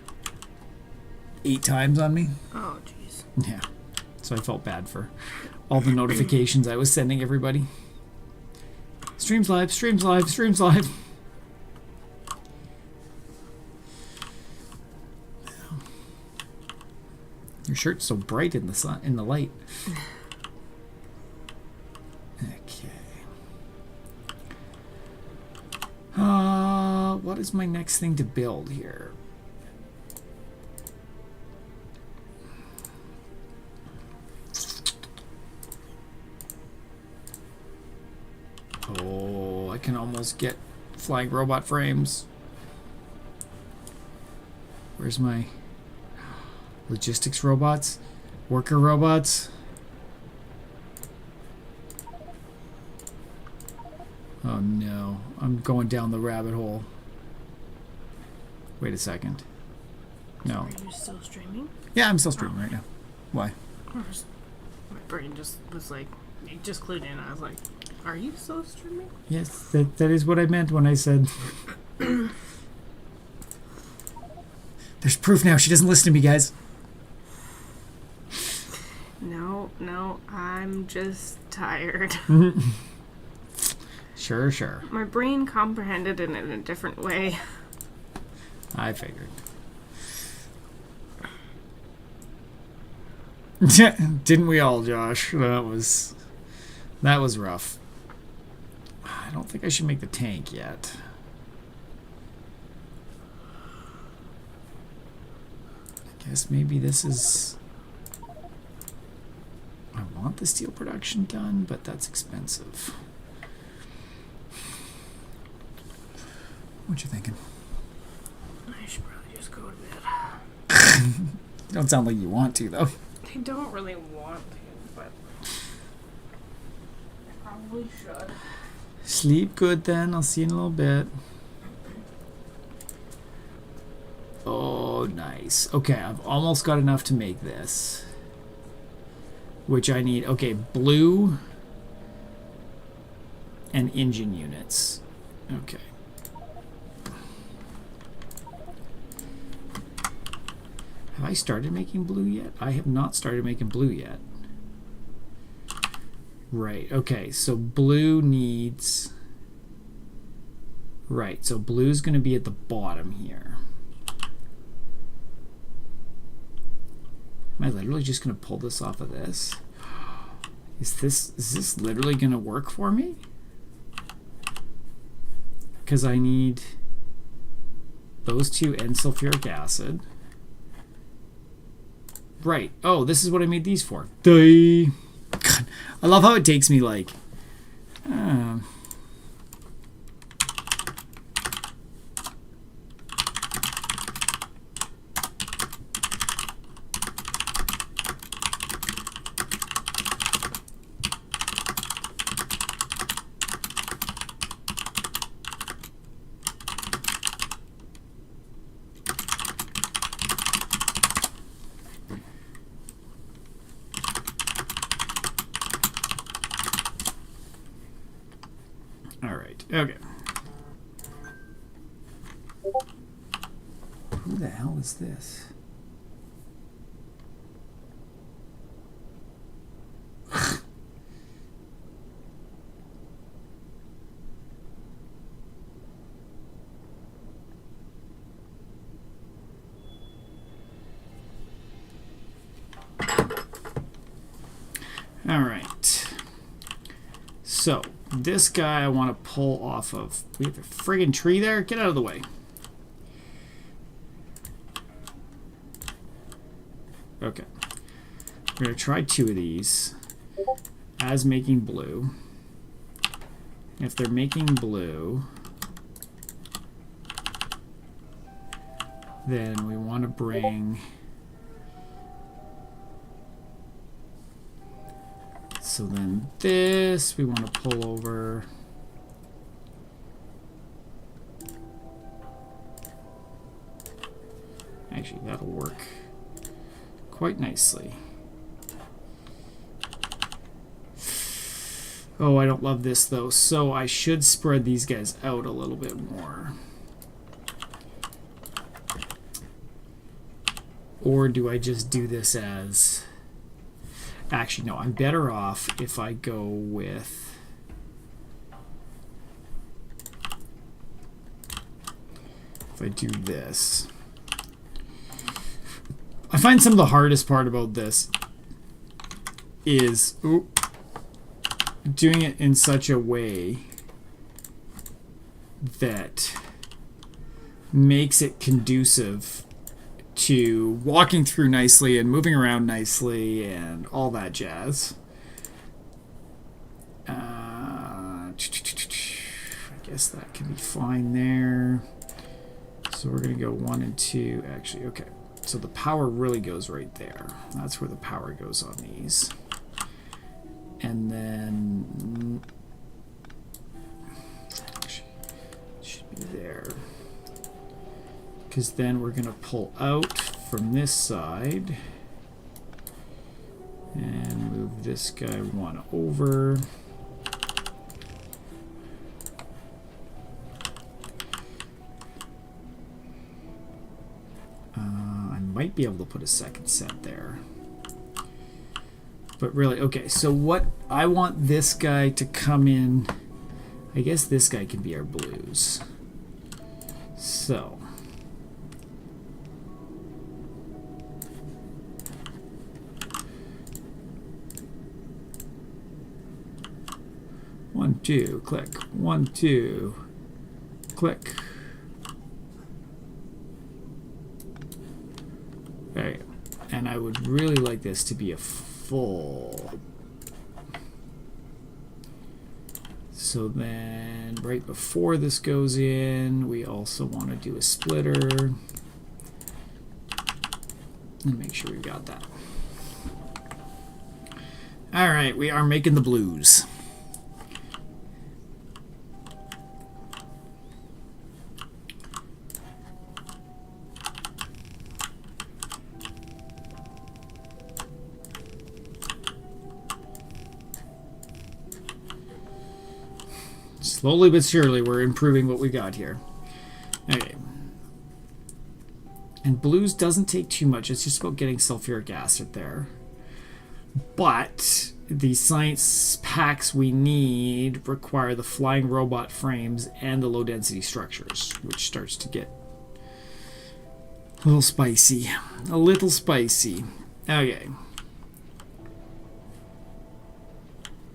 8 times on me. Oh jeez. Yeah. So I felt bad for all the notifications I was sending everybody. Streams live, streams live, streams live. Your shirt's so bright in the sun, in the light. Okay. What is my next thing to build here? Oh, I can almost get flying robot frames. Where's my logistics robots? Worker robots? Oh no, I'm going down the rabbit hole. Wait a second. No. Are you still streaming? Yeah, I'm still streaming right now. Why? My brain just was like, it just clued in. I was like, are you still streaming? Yes, that is what I meant when I said... There's proof now. She doesn't listen to me, guys. No, I'm just tired. Sure. My brain comprehended it in a different way. I figured. Didn't we all, Josh? That was rough. I don't think I should make the tank yet. I guess maybe this is... I want the steel production done, but that's expensive. What you thinking? I should probably just go to bed. You don't sound like you want to, though. I don't really want to, but I probably should. Sleep good then. I'll see you in a little bit. Oh, nice. Okay, I've almost got enough to make this. Which I need. Okay, blue and engine units. Okay. Have I started making blue yet? I have not started making blue yet. Right, okay, so blue needs... Right, so blue's going to be at the bottom here. Am I literally just going to pull this off of this? Is this literally going to work for me? Because I need those two and sulfuric acid. Right. Oh, this is what I made these for. God, I love how it takes me like... Okay. Who the hell is this? All right. So this guy I want to pull off of. We have a friggin' tree there. Get out of the way. Okay. We're going to try 2 of these as making blue. If they're making blue, then we want to bring... So then this we want to pull over. Actually, that'll work quite nicely. Oh, I don't love this though, so I should spread these guys out a little bit more. Or do I just do this as... Actually, no, I'm better off if I go with... If I do this. I find some of the hardest part about this is doing it in such a way that makes it conducive to walking through nicely and moving around nicely and all that jazz. I guess that can be fine there. So we're going to go 1 and 2. Actually, okay. So the power really goes right there. That's where the power goes on these. And then... Actually, it should be there. Because then we're going to pull out from this side and move this guy 1 over. I might be able to put a second set there. But really, okay, so what I want this guy to come in, I guess this guy can be our blues. So... One, two, click. 1, 2, click. There you go. And I would really like this to be a full. So then, right before this goes in, we also want to do a splitter. And make sure we got that. All right, we are making the blues. Slowly but surely, we're improving what we got here. Okay. And blues doesn't take too much. It's just about getting sulfuric acid there. But the science packs we need require the flying robot frames and the low density structures, which starts to get a little spicy. A little spicy. Okay.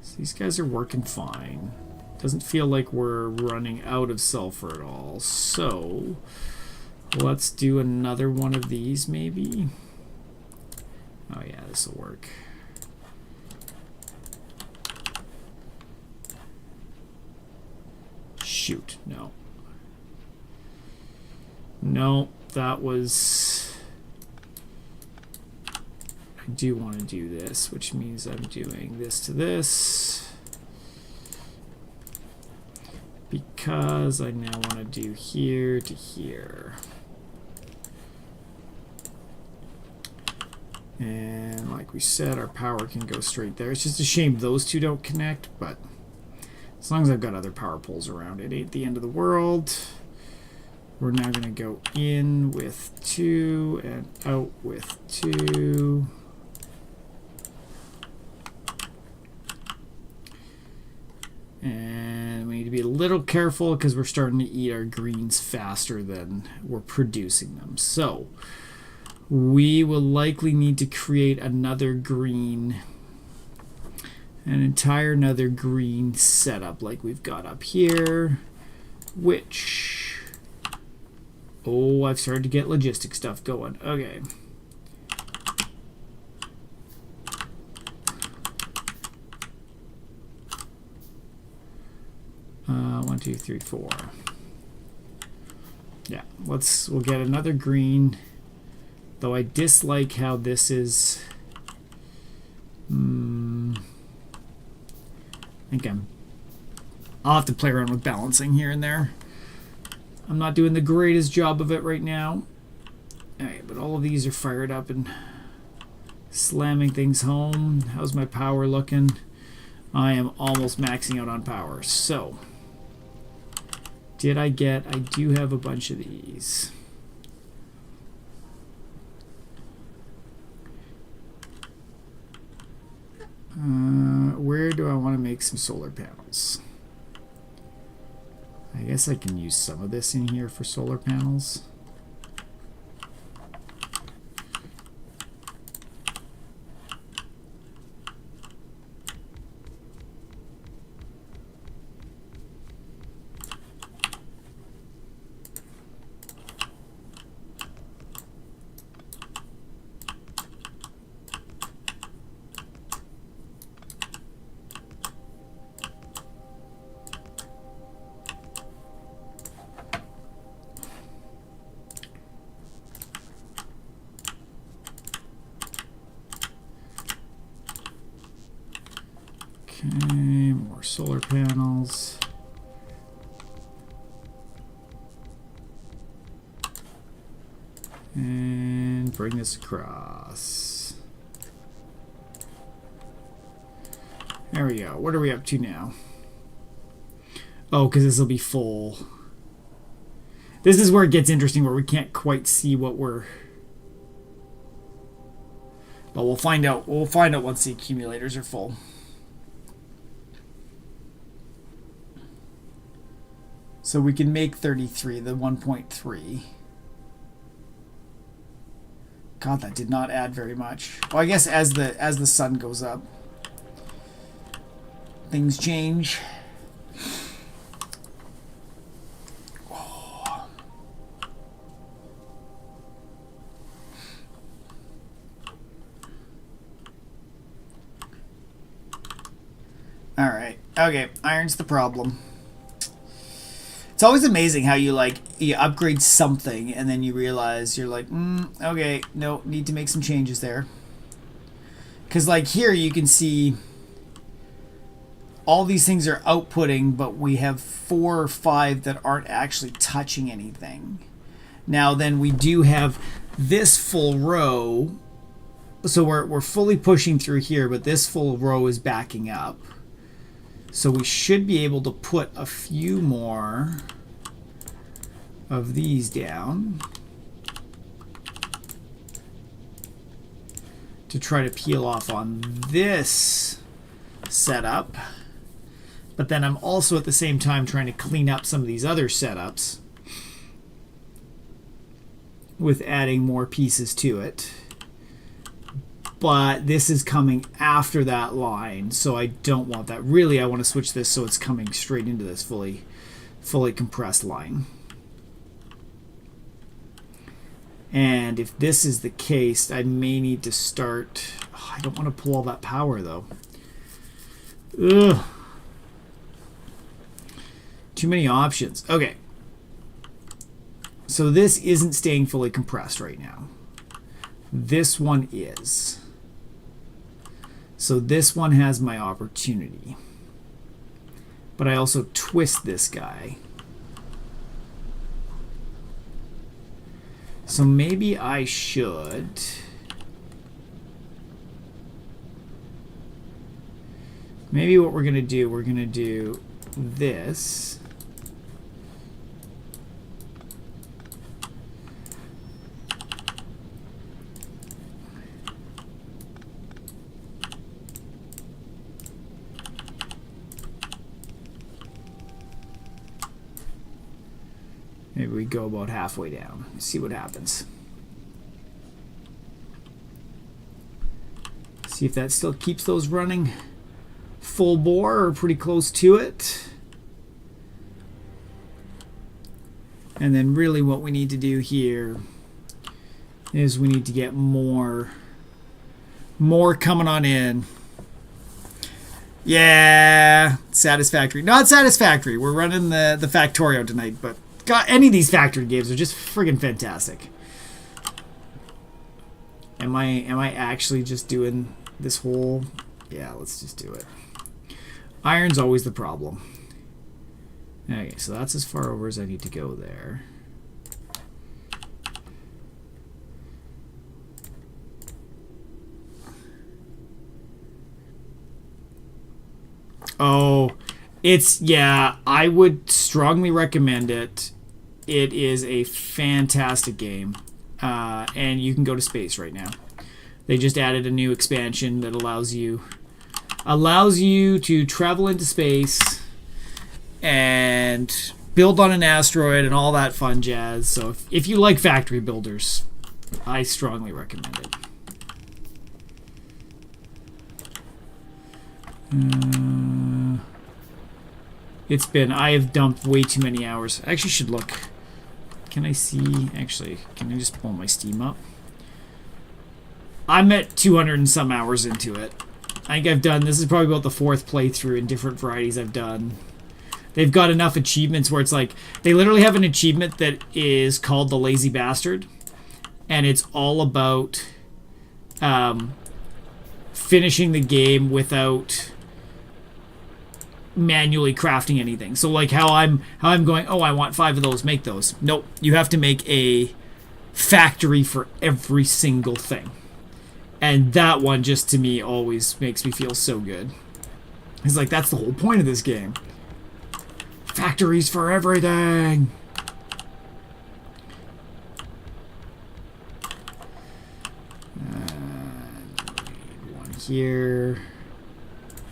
So these guys are working fine. Doesn't feel like we're running out of sulfur at all. So let's do another one of these maybe. Oh yeah, this will work. Shoot, no. No, that was... I do want to do this, which means I'm doing this to this. Because I now want to do here to here. And like we said, our power can go straight there. It's just a shame those two don't connect, but as long as I've got other power poles around, it ain't the end of the world. We're now going to go in with 2 and out with 2. And we need to be a little careful because we're starting to eat our greens faster than we're producing them. So we will likely need to create another green an entire another green setup like we've got up here, which, oh, I've started to get logistic stuff going. Okay. One, two, three, four. Yeah, we'll get another green, though I dislike how this is. I think I'll have to play around with balancing here and there. I'm not doing the greatest job of it right now. Alright, but all of these are fired up and slamming things home. How's my power looking? I am almost maxing out on power. So, I do have a bunch of these. Where do I want to make some solar panels? I guess I can use some of this in here for solar panels. Okay, more solar panels. And bring this across. There we go. What are we up to now? Oh, because this will be full. This is where it gets interesting, where we can't quite see what we're... But we'll find out. We'll find out once the accumulators are full. So we can make 33, the 1.3. God, that did not add very much. Well, I guess as the sun goes up, things change. Oh. All right. Okay, iron's the problem. It's always amazing how you upgrade something and then you realize you're like, okay, no, need to make some changes there. Because like here you can see all these things are outputting, but we have 4 or 5 that aren't actually touching anything. Now then we do have this full row, so we're fully pushing through here, but this full row is backing up. So we should be able to put a few more of these down to try to peel off on this setup. But then I'm also at the same time trying to clean up some of these other setups with adding more pieces to it. But this is coming after that line, so I don't want that. Really, I want to switch this so it's coming straight into this fully compressed line. And if this is the case, I may need to start... Oh, I don't want to pull all that power, though. Ugh. Too many options. Okay. So this isn't staying fully compressed right now. This one is. So this one has my opportunity. But I also twist this guy. So maybe I should... Maybe what we're going to do this. Maybe we go about halfway down. See what happens. See if that still keeps those running full bore or pretty close to it. And then really what we need to do here is we need to get more coming on in. Yeah, satisfactory. Not satisfactory. We're running the Factorio tonight, but God, any of these factory games are just friggin' fantastic. Am I actually just doing this whole... Yeah, let's just do it. Iron's always the problem. Okay, so that's as far over as I need to go there. Oh, yeah, I would strongly recommend it. It is a fantastic game. And you can go to space right now. They just added a new expansion that allows you to travel into space and build on an asteroid and all that fun jazz. So if you like factory builders, I strongly recommend it. I have dumped way too many hours. I actually should look. Can I see? Actually, can I just pull my Steam up? I'm at 200 and some hours into it. I think I've done, this is probably about the 4th playthrough in different varieties I've done. They've got enough achievements where it's like, they literally have an achievement that is called the Lazy Bastard. And it's all about finishing the game without manually crafting anything. So like how I'm going, oh, I want 5 of those, make those. Nope, you have to make a factory for every single thing. And that one just to me always makes me feel so good. It's like, that's the whole point of this game. Factories for everything. One here.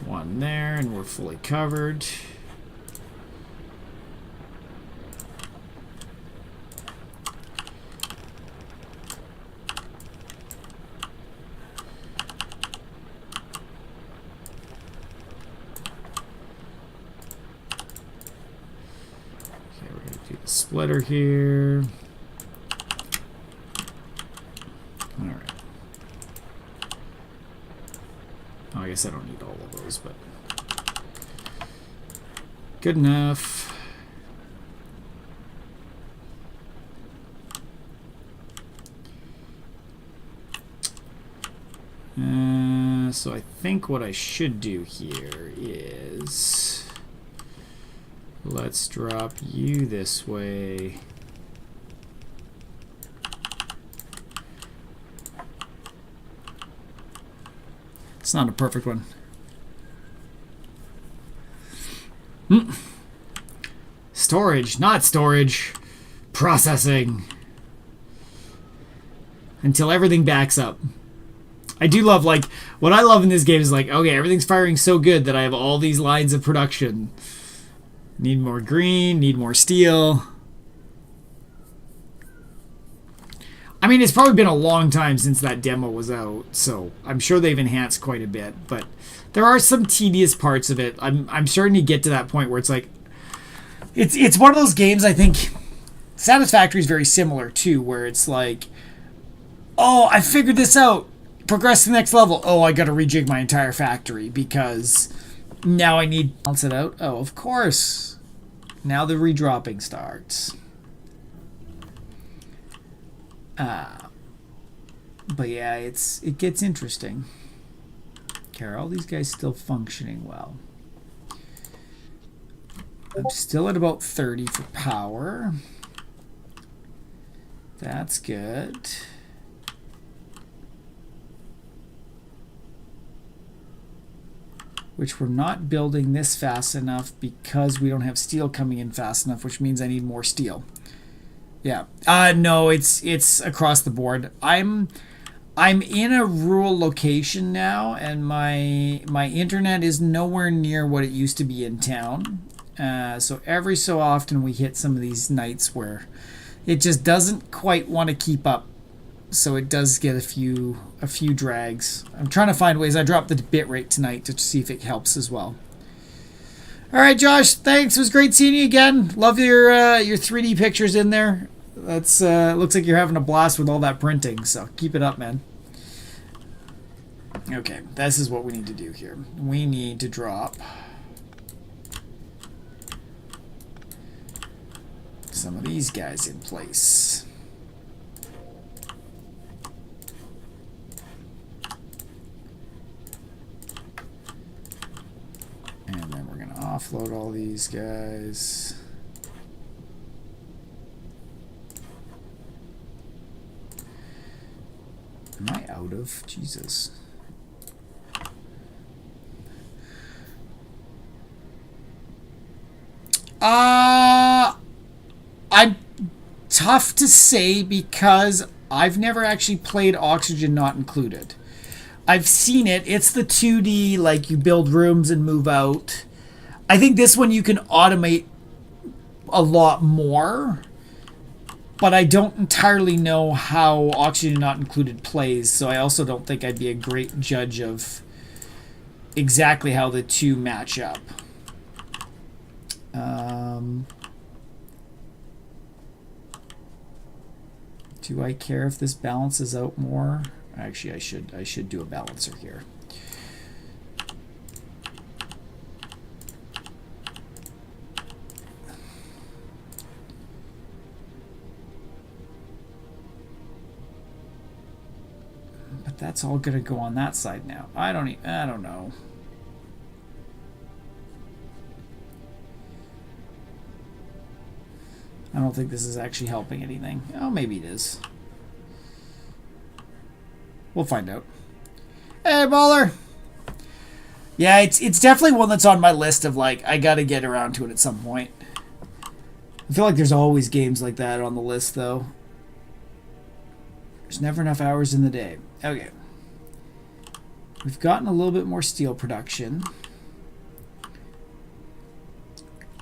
One there, and we're fully covered. Okay, we're gonna do the splitter here. All right. Oh, I guess I don't need all of those, but good enough. So I think what I should do here is let's drop you this way. It's not a perfect one. Storage, not storage. Processing. Until everything backs up. I do love, like, what I love in this game is like, okay, everything's firing so good that I have all these lines of production. Need more green, need more steel. I mean, it's probably been a long time since that demo was out, so I'm sure they've enhanced quite a bit, but there are some tedious parts of it. I'm starting to get to that point where it's like, it's one of those games, I think, Satisfactory is very similar too, where it's like, oh, I figured this out, progress to the next level. Oh, I gotta rejig my entire factory because now I need to balance it out. Oh, of course. Now the redropping starts. But yeah, it gets interesting. Okay, are all these guys still functioning well? I'm still at about 30 for power. That's good. Which we're not building this fast enough because we don't have steel coming in fast enough, which means I need more steel. Yeah. No, it's across the board. I'm in a rural location now, and my internet is nowhere near what it used to be in town. So every so often we hit some of these nights where it just doesn't quite want to keep up so it does get a few drags. I'm trying to find ways. I dropped the bit rate tonight to see if it helps as well. All right, Josh, thanks. It was great seeing you again. Love your 3D pictures in there. That's looks like you're having a blast with all that printing, so keep it up, man. Okay, this is what we need to do here. We need to drop some of these guys in place. And then we're going to offload all these guys. Am I out of? Jesus. I'm tough to say because I've never actually played Oxygen Not Included. I've seen it. It's the 2D, like you build rooms and move out. I think this one you can automate a lot more, but I don't entirely know how Oxygen Not Included plays, so I also don't think I'd be a great judge of exactly how the two match up. Do I care if this balances out more? Actually, I should do a balancer here. But that's all gonna go on that side now. I don't know. I don't think this is actually helping anything. Oh, maybe it is. We'll find out. Hey, Baller! Yeah, it's definitely one that's on my list of, like, I gotta get around to it at some point. I feel like there's always games like that on the list, though. There's never enough hours in the day. Okay. We've gotten a little bit more steel production.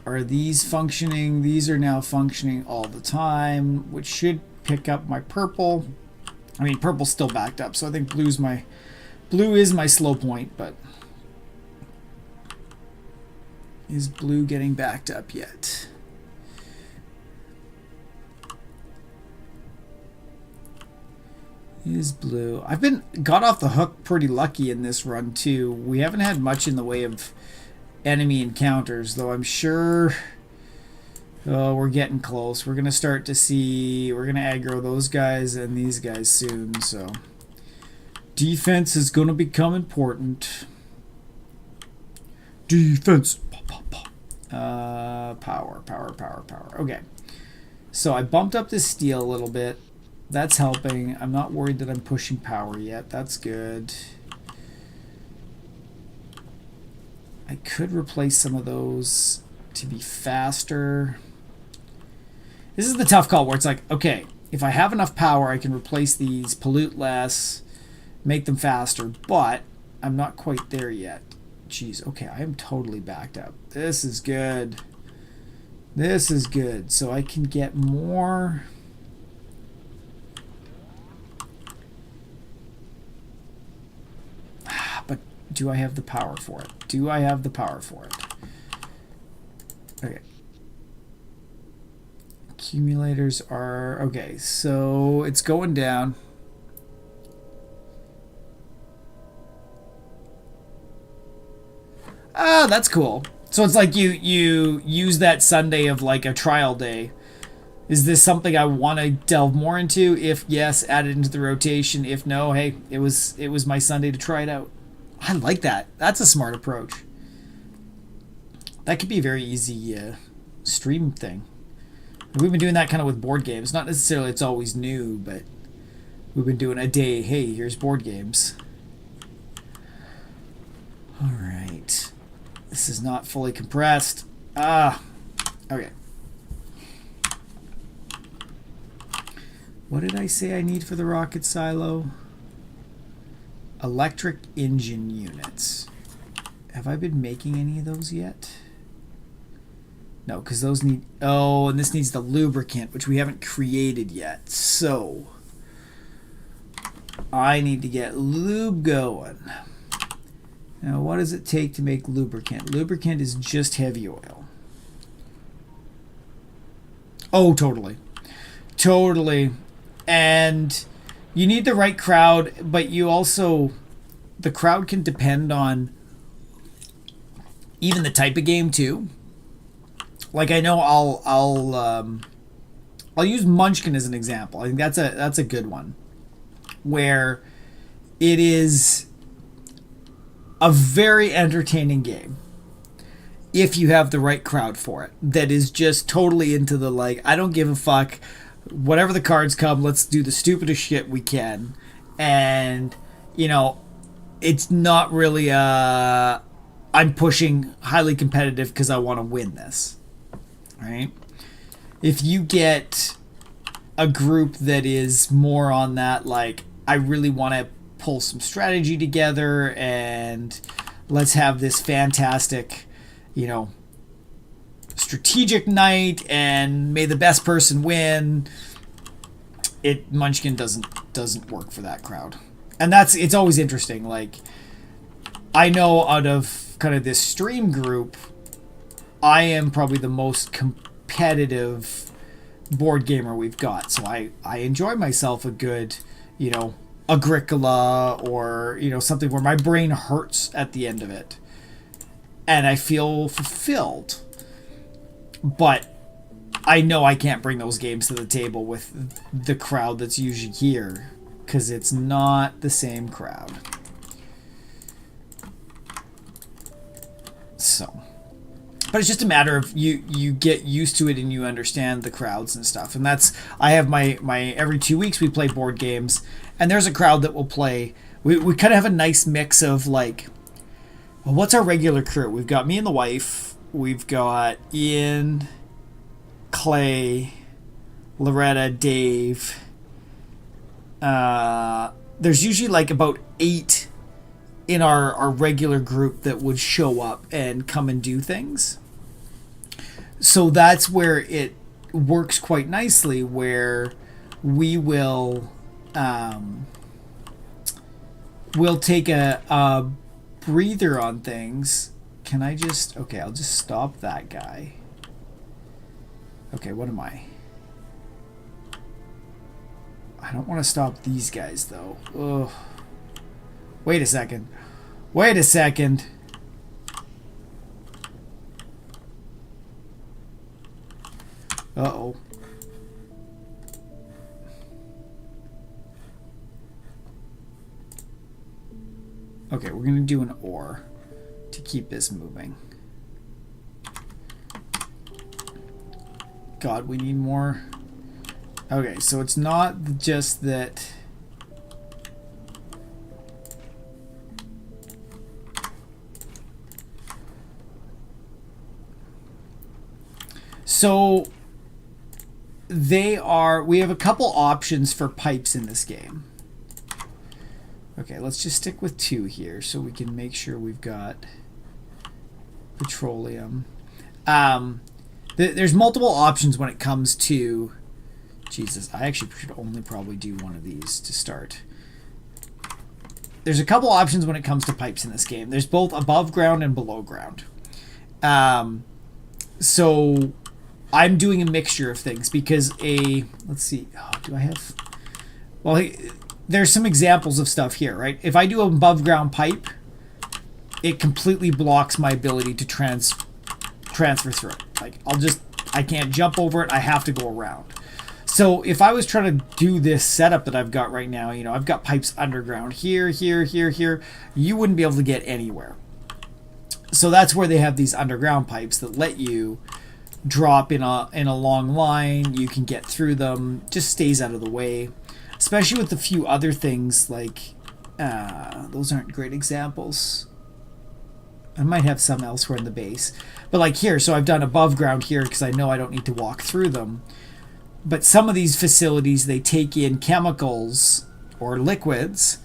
Are these functioning? These are now functioning all the time, which should pick up my purple. I mean, purple's still backed up, so I think blue is my slow point, but is blue getting backed up yet? Is blue. I've got off the hook pretty lucky in this run too. We haven't had much in the way of enemy encounters, though I'm sure we're getting close. We're gonna start to see, we're gonna aggro those guys and these guys soon, so defense is gonna become important. Defense. Power. Okay, so I bumped up this steel a little bit. That's helping. I'm not worried that I'm pushing power yet. That's good. I could replace some of those to be faster. This is the tough call where it's like, okay, if I have enough power, I can replace these, pollute less, make them faster, but I'm not quite there yet. Jeez, okay, I am totally backed up. This is good. This is good. So I can get more. But do I have the power for it? Do I have the power for it? Okay. Accumulators are... Okay, so it's going down. Ah, that's cool. So it's like you use that Sunday of like a trial day. Is this something I want to delve more into? If yes, add it into the rotation. If no, hey, it was my Sunday to try it out. I like that. That's a smart approach. That could be a very easy stream thing. We've been doing that kind of with board games. Not necessarily it's always new, but we've been doing a day, hey, here's board games. All right. This is not fully compressed. Okay. What did I say I need for the rocket silo? Electric engine units. Have I been making any of those yet? No, because those need... Oh, and this needs the lubricant, which we haven't created yet. So... I need to get lube going. Now, what does it take to make lubricant? Lubricant is just heavy oil. Oh, totally. Totally. And you need the right crowd, but you also... The crowd can depend on even the type of game, too. Like, I know I'll use Munchkin as an example. I think that's a good one. Where it is a very entertaining game if you have the right crowd for it that is just totally into the, like, I don't give a fuck, whatever the cards come, let's do the stupidest shit we can. And, you know, it's not really I'm pushing highly competitive because I want to win this, right? If you get a group that is more on that, like, I really want to pull some strategy together and let's have this fantastic, you know, strategic night and may the best person win. Munchkin doesn't work for that crowd. And it's always interesting. Like, I know out of kind of this stream group, I am probably the most competitive board gamer we've got. So I enjoy myself a good, you know, Agricola or, you know, something where my brain hurts at the end of it. And I feel fulfilled. But I know I can't bring those games to the table with the crowd that's usually here. Because it's not the same crowd. So... But it's just a matter of you get used to it and you understand the crowds and stuff. And that's, I have my every 2 weeks we play board games, and there's a crowd that will play. We kind of have a nice mix of, like, well, what's our regular crew? We've got me and the wife. We've got Ian, Clay, Loretta, Dave. There's usually like about 8 in our regular group that would show up and come and do things. So that's where it works quite nicely, where we will we'll take a breather on things. Can I just... Okay, I'll just stop that guy. Okay, what am I? I don't want to stop these guys, though. Ugh. Wait a second. Wait a second. Uh-oh. Okay, we're going to do an OR to keep this moving. God, we need more. Okay, so it's not just that... So we have a couple options for pipes in this game. Okay, let's just stick with 2 here so we can make sure we've got petroleum. There's multiple options when it comes to... Jesus, I actually should only probably do one of these to start. There's a couple options when it comes to pipes in this game. There's both above ground and below ground. So I'm doing a mixture of things because let's see, do I have... Well, there's some examples of stuff here, right? If I do an above ground pipe, it completely blocks my ability to transfer through it. Like, I can't jump over it, I have to go around. So if I was trying to do this setup that I've got right now, you know, I've got pipes underground here, here, here, here, you wouldn't be able to get anywhere. So that's where they have these underground pipes that let you drop in a long line. You can get through them, just stays out of the way. Especially with a few other things like, those aren't great examples. I might have some elsewhere in the base. But like here, so I've done above ground here because I know I don't need to walk through them. But some of these facilities, they take in chemicals or liquids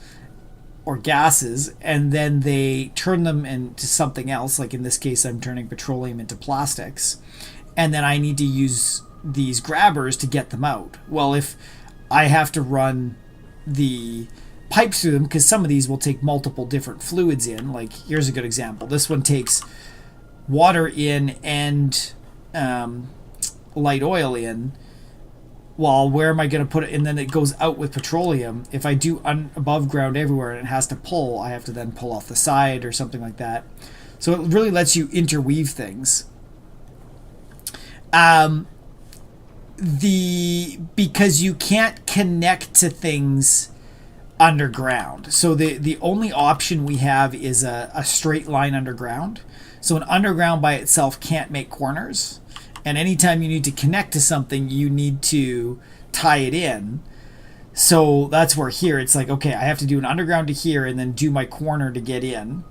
or gases, and then they turn them into something else. Like in this case, I'm turning petroleum into plastics. And then I need to use these grabbers to get them out. Well, if I have to run the pipes through them, because some of these will take multiple different fluids in. Like, here's a good example. This one takes water in and light oil in. Well, where am I going to put it? And then it goes out with petroleum. If I do above ground everywhere and it has to pull, I have to then pull off the side or something like that. So it really lets you interweave things. Because you can't connect to things underground. So the only option we have is a straight line underground. So an underground by itself can't make corners. And anytime you need to connect to something, you need to tie it in. So that's where here it's like, okay, I have to do an underground to here and then do my corner to get in.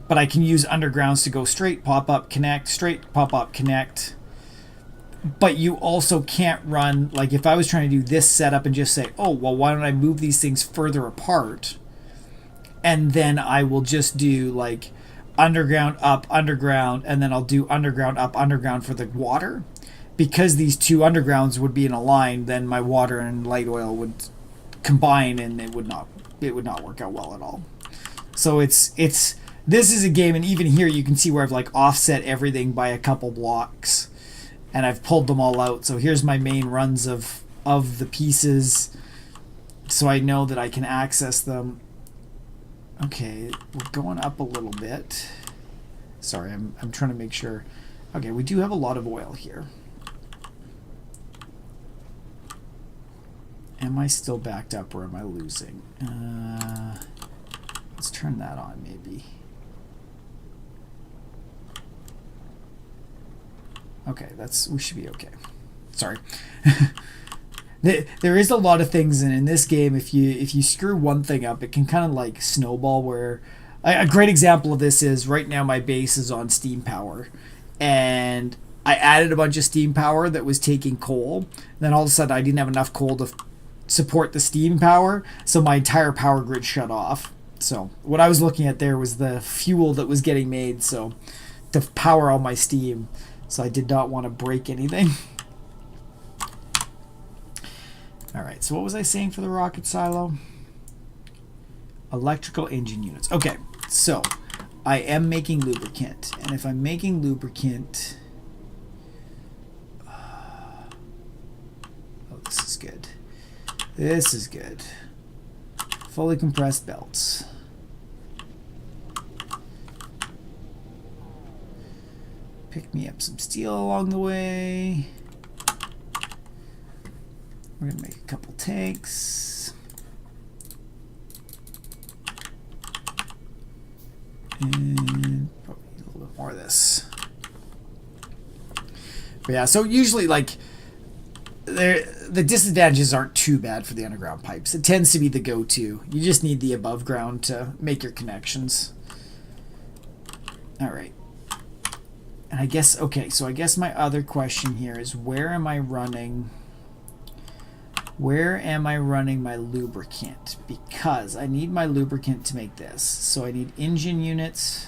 But I can use undergrounds to go straight, pop up, connect, straight, pop up, connect. But you also can't run, like if I was trying to do this setup and just say, oh, well, why don't I move these things further apart? And then I will just do like underground, up, underground, and then I'll do underground, up, underground for the water. Because these two undergrounds would be in a line, then my water and light oil would combine and it would not work out well at all. So this is a game, and even here you can see where I've like offset everything by a couple blocks. And I've pulled them all out. So here's my main runs of the pieces, so I know that I can access them. Okay, we're going up a little bit. Sorry, I'm trying to make sure. Okay, we do have a lot of oil here. Am I still backed up or am I losing? Let's turn that on maybe. Okay, we should be okay. Sorry. There is a lot of things in this game. If you screw one thing up, it can kind of like snowball. Where a great example of this is right now my base is on steam power, and I added a bunch of steam power that was taking coal. Then all of a sudden I didn't have enough coal to support the steam power, so my entire power grid shut off. So what I was looking at there was the fuel that was getting made, so to power all my steam. So I did not want to break anything. Alright, so what was I saying for the rocket silo? Electrical engine units. Okay, so I am making lubricant. And if I'm making lubricant... Oh, this is good. This is good. Fully compressed belts. Pick me up some steel along the way. We're going to make a couple tanks. And probably need a little bit more of this. But yeah, so usually like the disadvantages aren't too bad for the underground pipes. It tends to be the go-to. You just need the above ground to make your connections. All right. And I guess, okay, so I guess my other question here is where am I running my lubricant? Because I need my lubricant to make this. So I need engine units,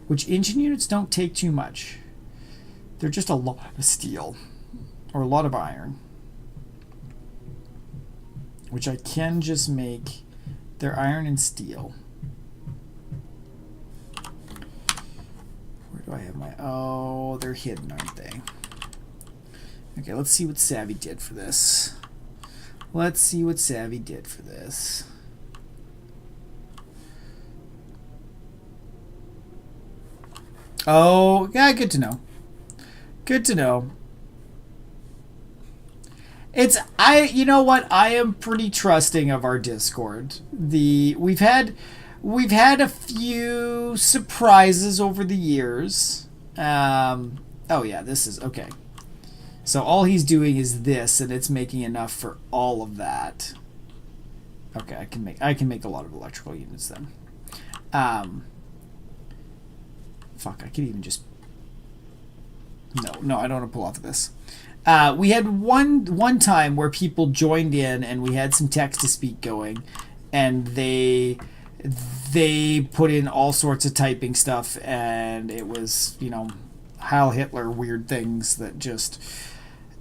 which engine units don't take too much. They're just a lot of steel or a lot of iron, which I can just make. They're iron and steel. Do I have my... Oh, they're hidden, aren't they? Okay, let's see what Savvy did for this. Let's see what Savvy did for this. Oh, yeah, good to know. Good to know. You know what? I am pretty trusting of our Discord. We've had a few surprises over the years. Oh yeah, this is okay. So all he's doing is this, and it's making enough for all of that. Okay, I can make a lot of electrical units then. Fuck, I could even just... No, I don't want to pull off of this. We had one time where people joined in and we had some text-to-speak going, and they put in all sorts of typing stuff, and it was, Heil Hitler weird things that just...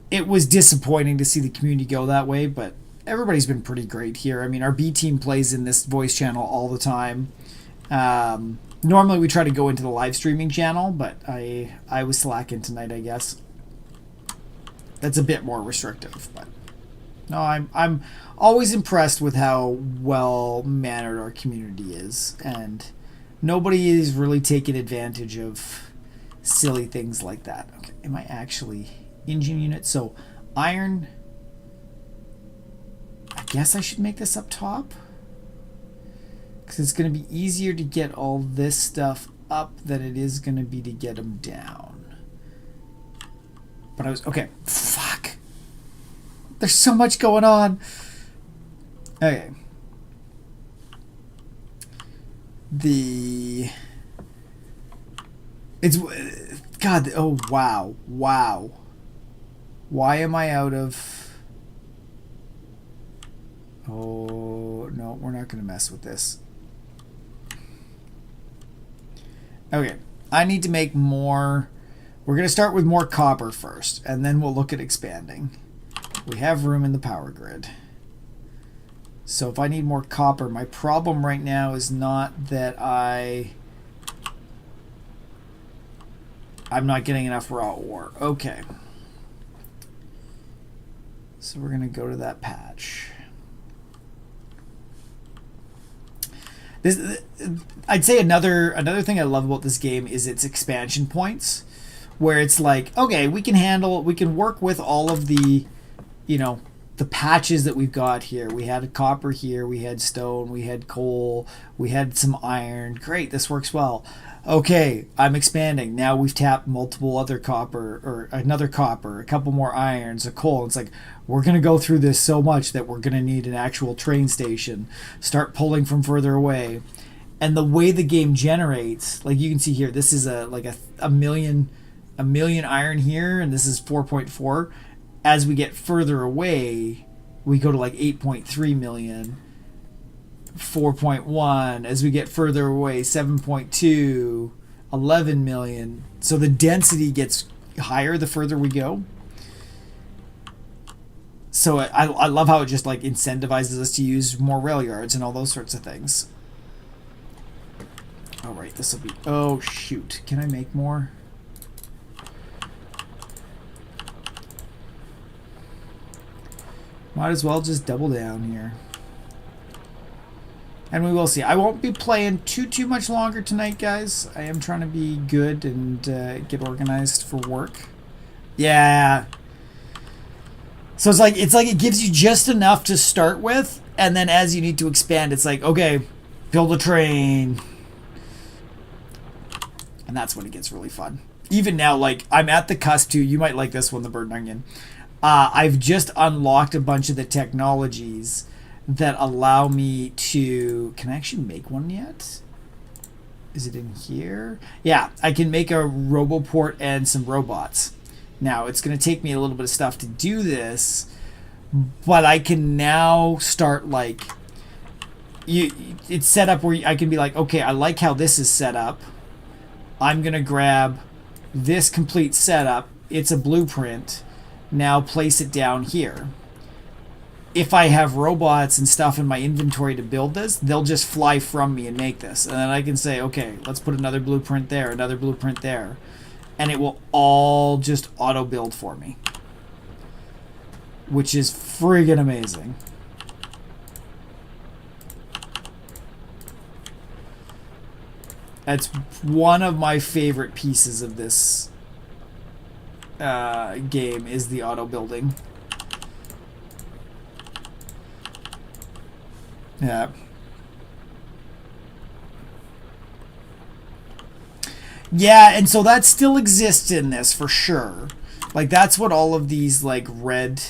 It was disappointing to see the community go that way, but everybody's been pretty great here. I mean, our B team plays in this voice channel all the time. Normally we try to go into the live streaming channel, but I was slacking tonight, I guess. That's a bit more restrictive, but no, I'm always impressed with how well mannered our community is, and nobody is really taking advantage of silly things like that. Okay, am I actually engine unit? So iron. I guess I should make this up top, because it's going to be easier to get all this stuff up than it is going to be to get them down. But I was okay. Fuck. There's so much going on. Okay. It's God. Oh wow, wow. Why am I out of? Oh no, we're not going to mess with this. Okay, I need to make more. We're going to start with more copper first, and then we'll look at expanding. We have room in the power grid. So if I need more copper, my problem right now is not that I'm not getting enough raw ore. Okay. So we're going to go to that patch. I'd say another thing I love about this game is its expansion points, where it's like, okay, we can work with all of the, the patches that we've got here. We had copper here, we had stone, we had coal, we had some iron. Great, this works well. Okay, I'm expanding. Now we've tapped multiple other copper, or another copper, a couple more irons, a coal. It's like, we're going to go through this so much that we're going to need an actual train station. Start pulling from further away. And the way the game generates, like you can see here, this is a million iron here, and this is 4.4. As we get further away, we go to like 8.3 million. 4.1. As we get further away, 7.2, 11 million. So the density gets higher the further we go. So I love how it just like incentivizes us to use more rail yards and all those sorts of things. All right, this will be. Oh shoot! Can I make more? Might as well just double down here. And we will see. I won't be playing too much longer tonight, guys. I am trying to be good and get organized for work. Yeah. So it's like it gives you just enough to start with, and then as you need to expand, it's like, okay, build a train. And that's when it gets really fun. Even now, like, I'm at the cusp too. You might like this one, the bird onion. I've just unlocked a bunch of the technologies that allow me to... Can I actually make one yet? Is it in here? Yeah, I can make a Roboport and some robots. Now, it's going to take me a little bit of stuff to do this, but I can now start, like... It's set up where I can be like, okay, I like how this is set up. I'm going to grab this complete setup. It's a blueprint. Now place it down here. If I have robots and stuff in my inventory to build this, they'll just fly from me and make this. And then I can say, okay, let's put another blueprint there, another blueprint there. And it will all just auto-build for me. Which is friggin' amazing. That's one of my favorite pieces of this game is the auto-building. Yeah. Yeah, and so that still exists in this for sure. Like, that's what all of these, like, red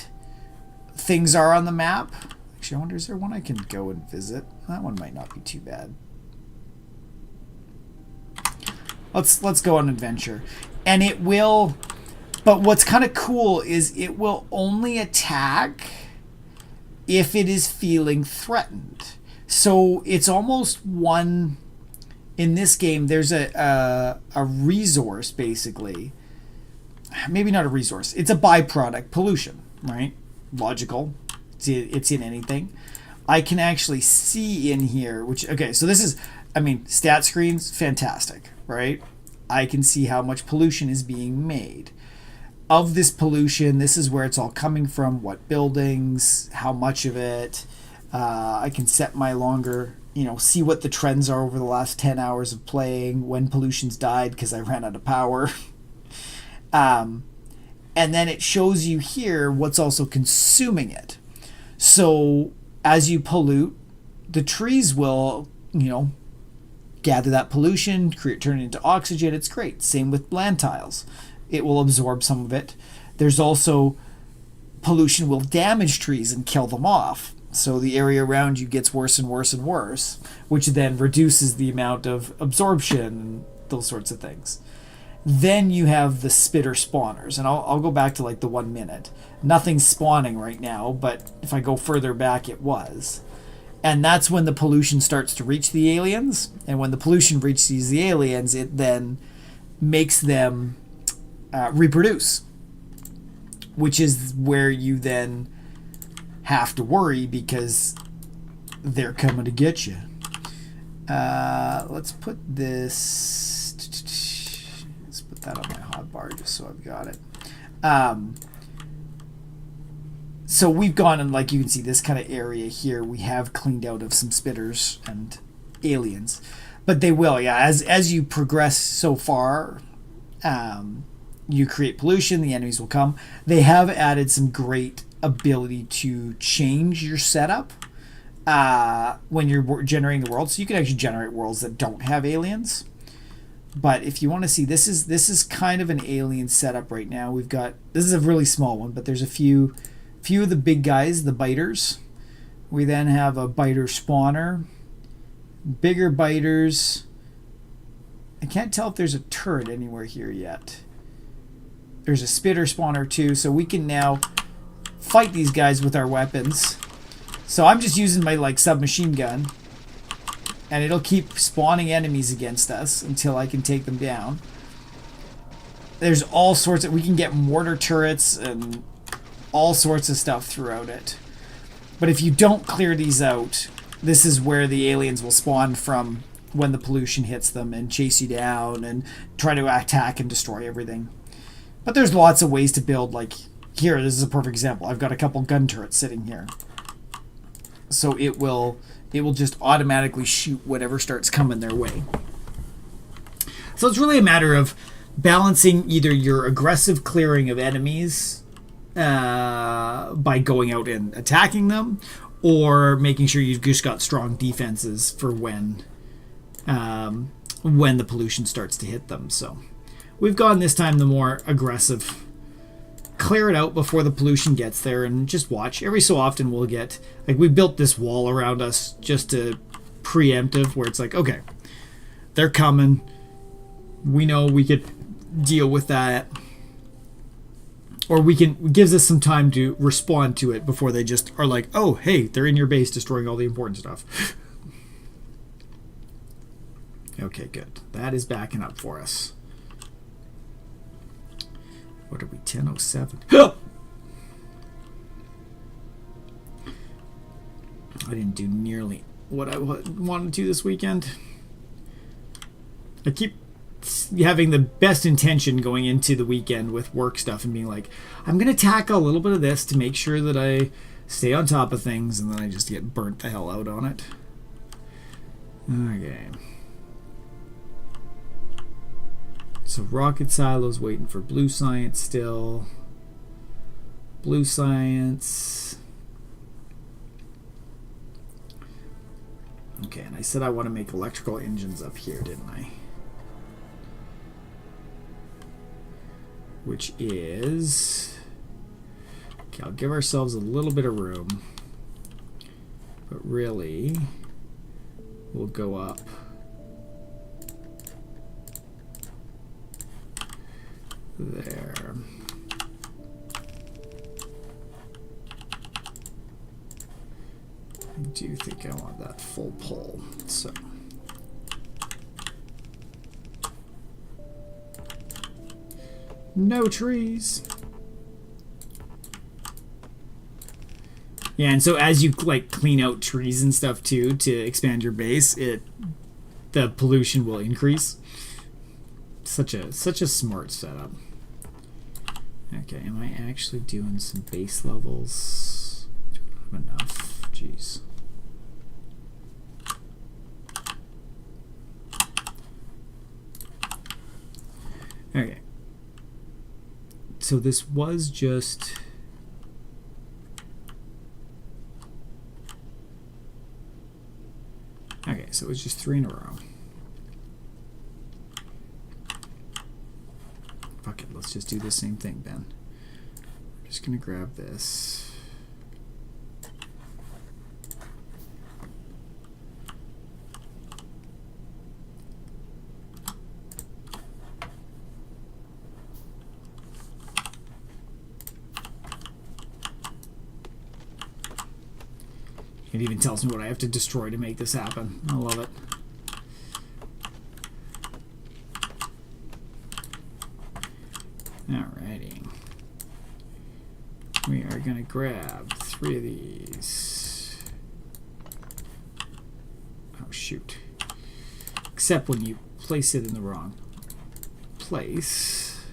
things are on the map. Actually, I wonder, is there one I can go and visit? That one might not be too bad. Let's go on an adventure. And it will... But what's kind of cool is it will only attack if it is feeling threatened. So it's almost one... In this game, there's a resource, basically. Maybe not a resource. It's a byproduct. Pollution, right? Logical. it's in anything. I can actually see in here, which, okay, so this is, I mean, stat screens, fantastic, right? I can see how much pollution is being made. Of this pollution, this is where it's all coming from, what buildings, how much of it. I can set my longer, see what the trends are over the last 10 hours of playing, when pollution's died because I ran out of power. And then it shows you here what's also consuming it. So as you pollute, the trees will, gather that pollution, turn it into oxygen. It's great. Same with land tiles. It will absorb some of it. There's also pollution will damage trees and kill them off. So the area around you gets worse and worse and worse, which then reduces the amount of absorption and those sorts of things. Then you have the spitter spawners, and I'll go back to like the 1 minute. Nothing's spawning right now, but if I go further back, it was. And that's when the pollution starts to reach the aliens, and when the pollution reaches the aliens, it then makes them reproduce, which is where you then have to worry because they're coming to get you. Let's put this. Let's put that on my hotbar just so I've got it. So we've gone, and like you can see this kind of area here, we have cleaned out of some spitters and aliens, but they will, as you progress so far, you create pollution, the enemies will come. They have added some great ability to change your setup when you're generating the world, so you can actually generate worlds that don't have aliens. But if you want to see, this is kind of an alien setup right now. We've got, this is a really small one, but there's a few of the big guys, the biters. We then have a biter spawner, bigger biters. I can't tell if there's a turret anywhere here yet. There's a spitter spawner too, so we can now fight these guys with our weapons. So I'm just using my submachine gun, and it'll keep spawning enemies against us until I can take them down. There's all sorts of, we can get mortar turrets and all sorts of stuff throughout it. But if you don't clear these out, this is where the aliens will spawn from when the pollution hits them and chase you down and try to attack and destroy everything. But there's lots of ways to build, like here, this is a perfect example. I've got a couple gun turrets sitting here. So it will just automatically shoot whatever starts coming their way. So it's really a matter of balancing either your aggressive clearing of enemies by going out and attacking them, or making sure you've just got strong defenses for when the pollution starts to hit them. So we've gone this time the more aggressive. Clear it out before the pollution gets there and just watch. Every so often we'll get, we built this wall around us just to preemptive, where it's like, okay, they're coming. We know we could deal with that. Or it gives us some time to respond to it before they just are like, oh, hey, they're in your base destroying all the important stuff. Okay, good. That is backing up for us. What are we, 10:07? I didn't do nearly what I wanted to this weekend. I keep having the best intention going into the weekend with work stuff and being like, I'm going to tackle a little bit of this to make sure that I stay on top of things, and then I just get burnt the hell out on it. Okay. So Rocket Silo's waiting for Blue Science still. Blue Science. Okay, and I said I want to make electrical engines up here, didn't I? Which is... Okay, I'll give ourselves a little bit of room. But really, we'll go up. There. I do think I want that full pull, so. No trees. Yeah, and so as you like clean out trees and stuff too to expand your base, the pollution will increase. Such a smart setup. Okay, am I actually doing some base levels? Don't have enough. Jeez. Okay. So this was just... Okay, so it was just 3 in a row. Fuck it, let's just do the same thing then. I'm just gonna grab this. It even tells me what I have to destroy to make this happen. I love it. Alrighty. We are gonna grab 3 of these. Oh shoot. Except when you place it in the wrong place,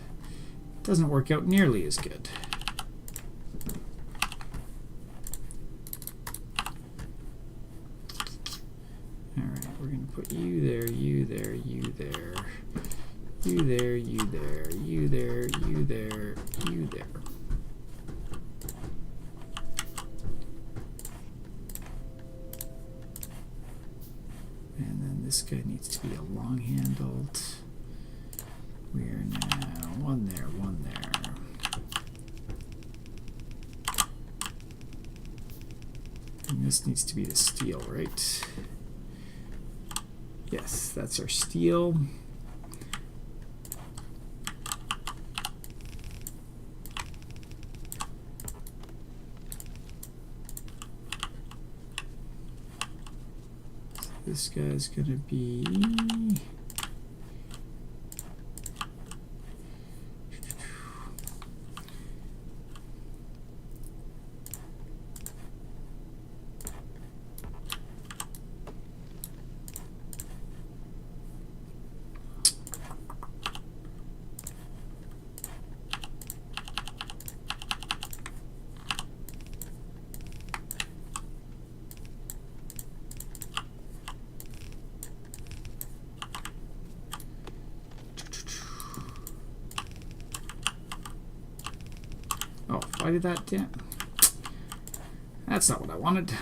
it doesn't work out nearly as good. Alright, we're gonna put you there, you there, you there. You there, you there, you there, you there, you there. And then this guy needs to be a long-handled. We are now 1 there, 1 there. And this needs to be the steel, right? Yes, that's our steel. This guy's gonna be oh, why did that damn? That's not what I wanted.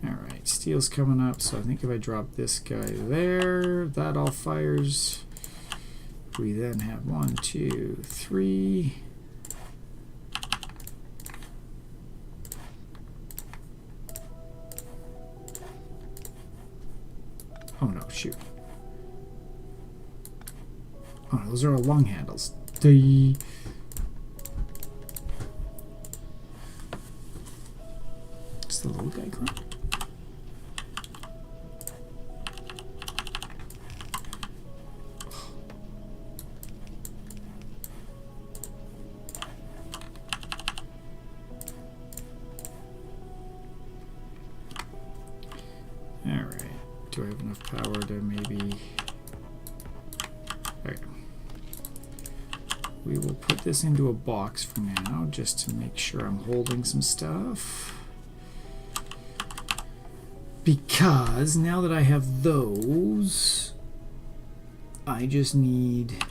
Alright, steel's coming up, so I think if I drop this guy there, that all fires. We then have 1, 2, 3. Oh no, shoot. Oh, those are all long handles. Just the little guy grunt. Alright. Do I have enough power to maybe... Okay. We will put this into a box for now, just to make sure I'm holding some stuff. Because now that I have those, I just need...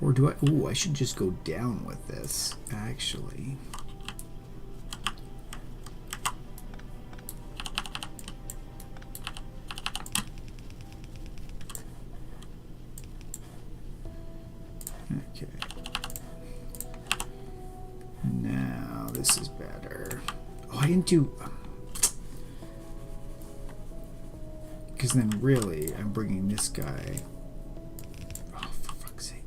Or do I... Ooh, I should just go down with this, actually. Okay. Now this is better. Oh, I didn't do... Because then really, I'm bringing this guy... Oh, for fuck's sake.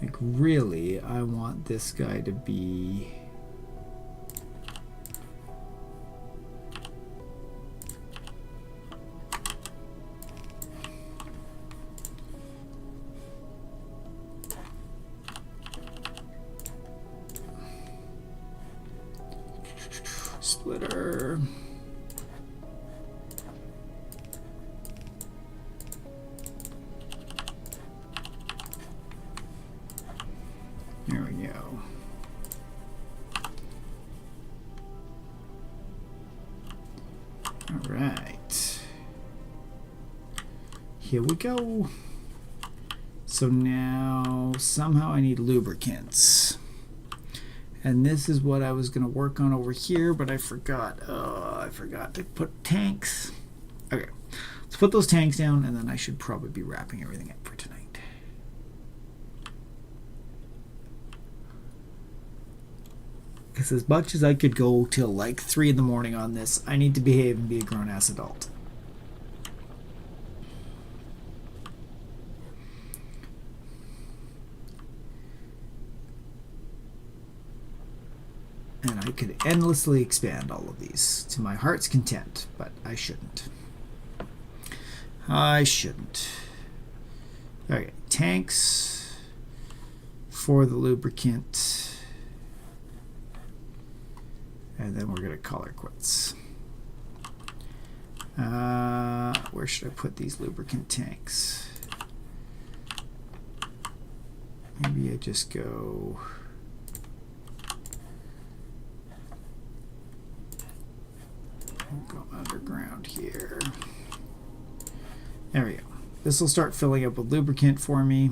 I really, I want this guy to be... Splitter. There we go. All right. Here we go. So now somehow I need lubricants. And this is what I was going to work on over here, but I forgot. I forgot to put tanks. Okay. Let's put those tanks down, and then I should probably be wrapping everything up for tonight. Because as much as I could go till like 3 in the morning on this, I need to behave and be a grown-ass adult. And I could endlessly expand all of these to my heart's content, but I shouldn't. I shouldn't. Okay, tanks for the lubricant. And then we're going to color quits. Where should I put these lubricant tanks? Maybe I just go... I'll go underground here. There we go. This will start filling up with lubricant for me.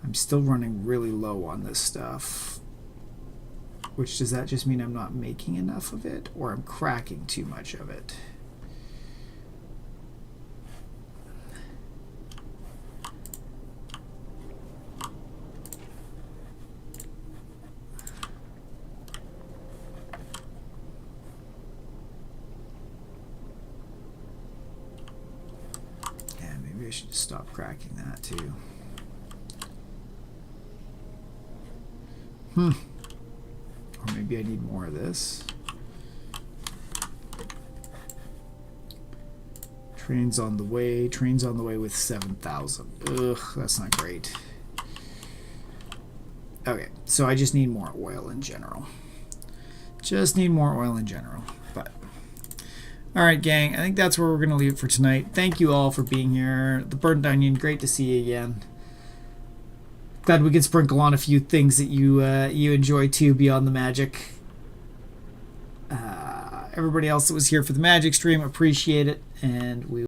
I'm still running really low on this stuff. Which, does that just mean I'm not making enough of it, or I'm cracking too much of it? Yeah, maybe I should just stop cracking that too. Or maybe I need more of this. Train's on the way. Train's on the way with 7,000. Ugh, that's not great. Okay, so I just need more oil in general. Just need more oil in general. But alright, gang, I think that's where we're going to leave it for tonight. Thank you all for being here. The Burnt Onion, great to see you again. Glad we could sprinkle on a few things that you enjoy too beyond the magic. Everybody else that was here for the magic stream, appreciate it, and we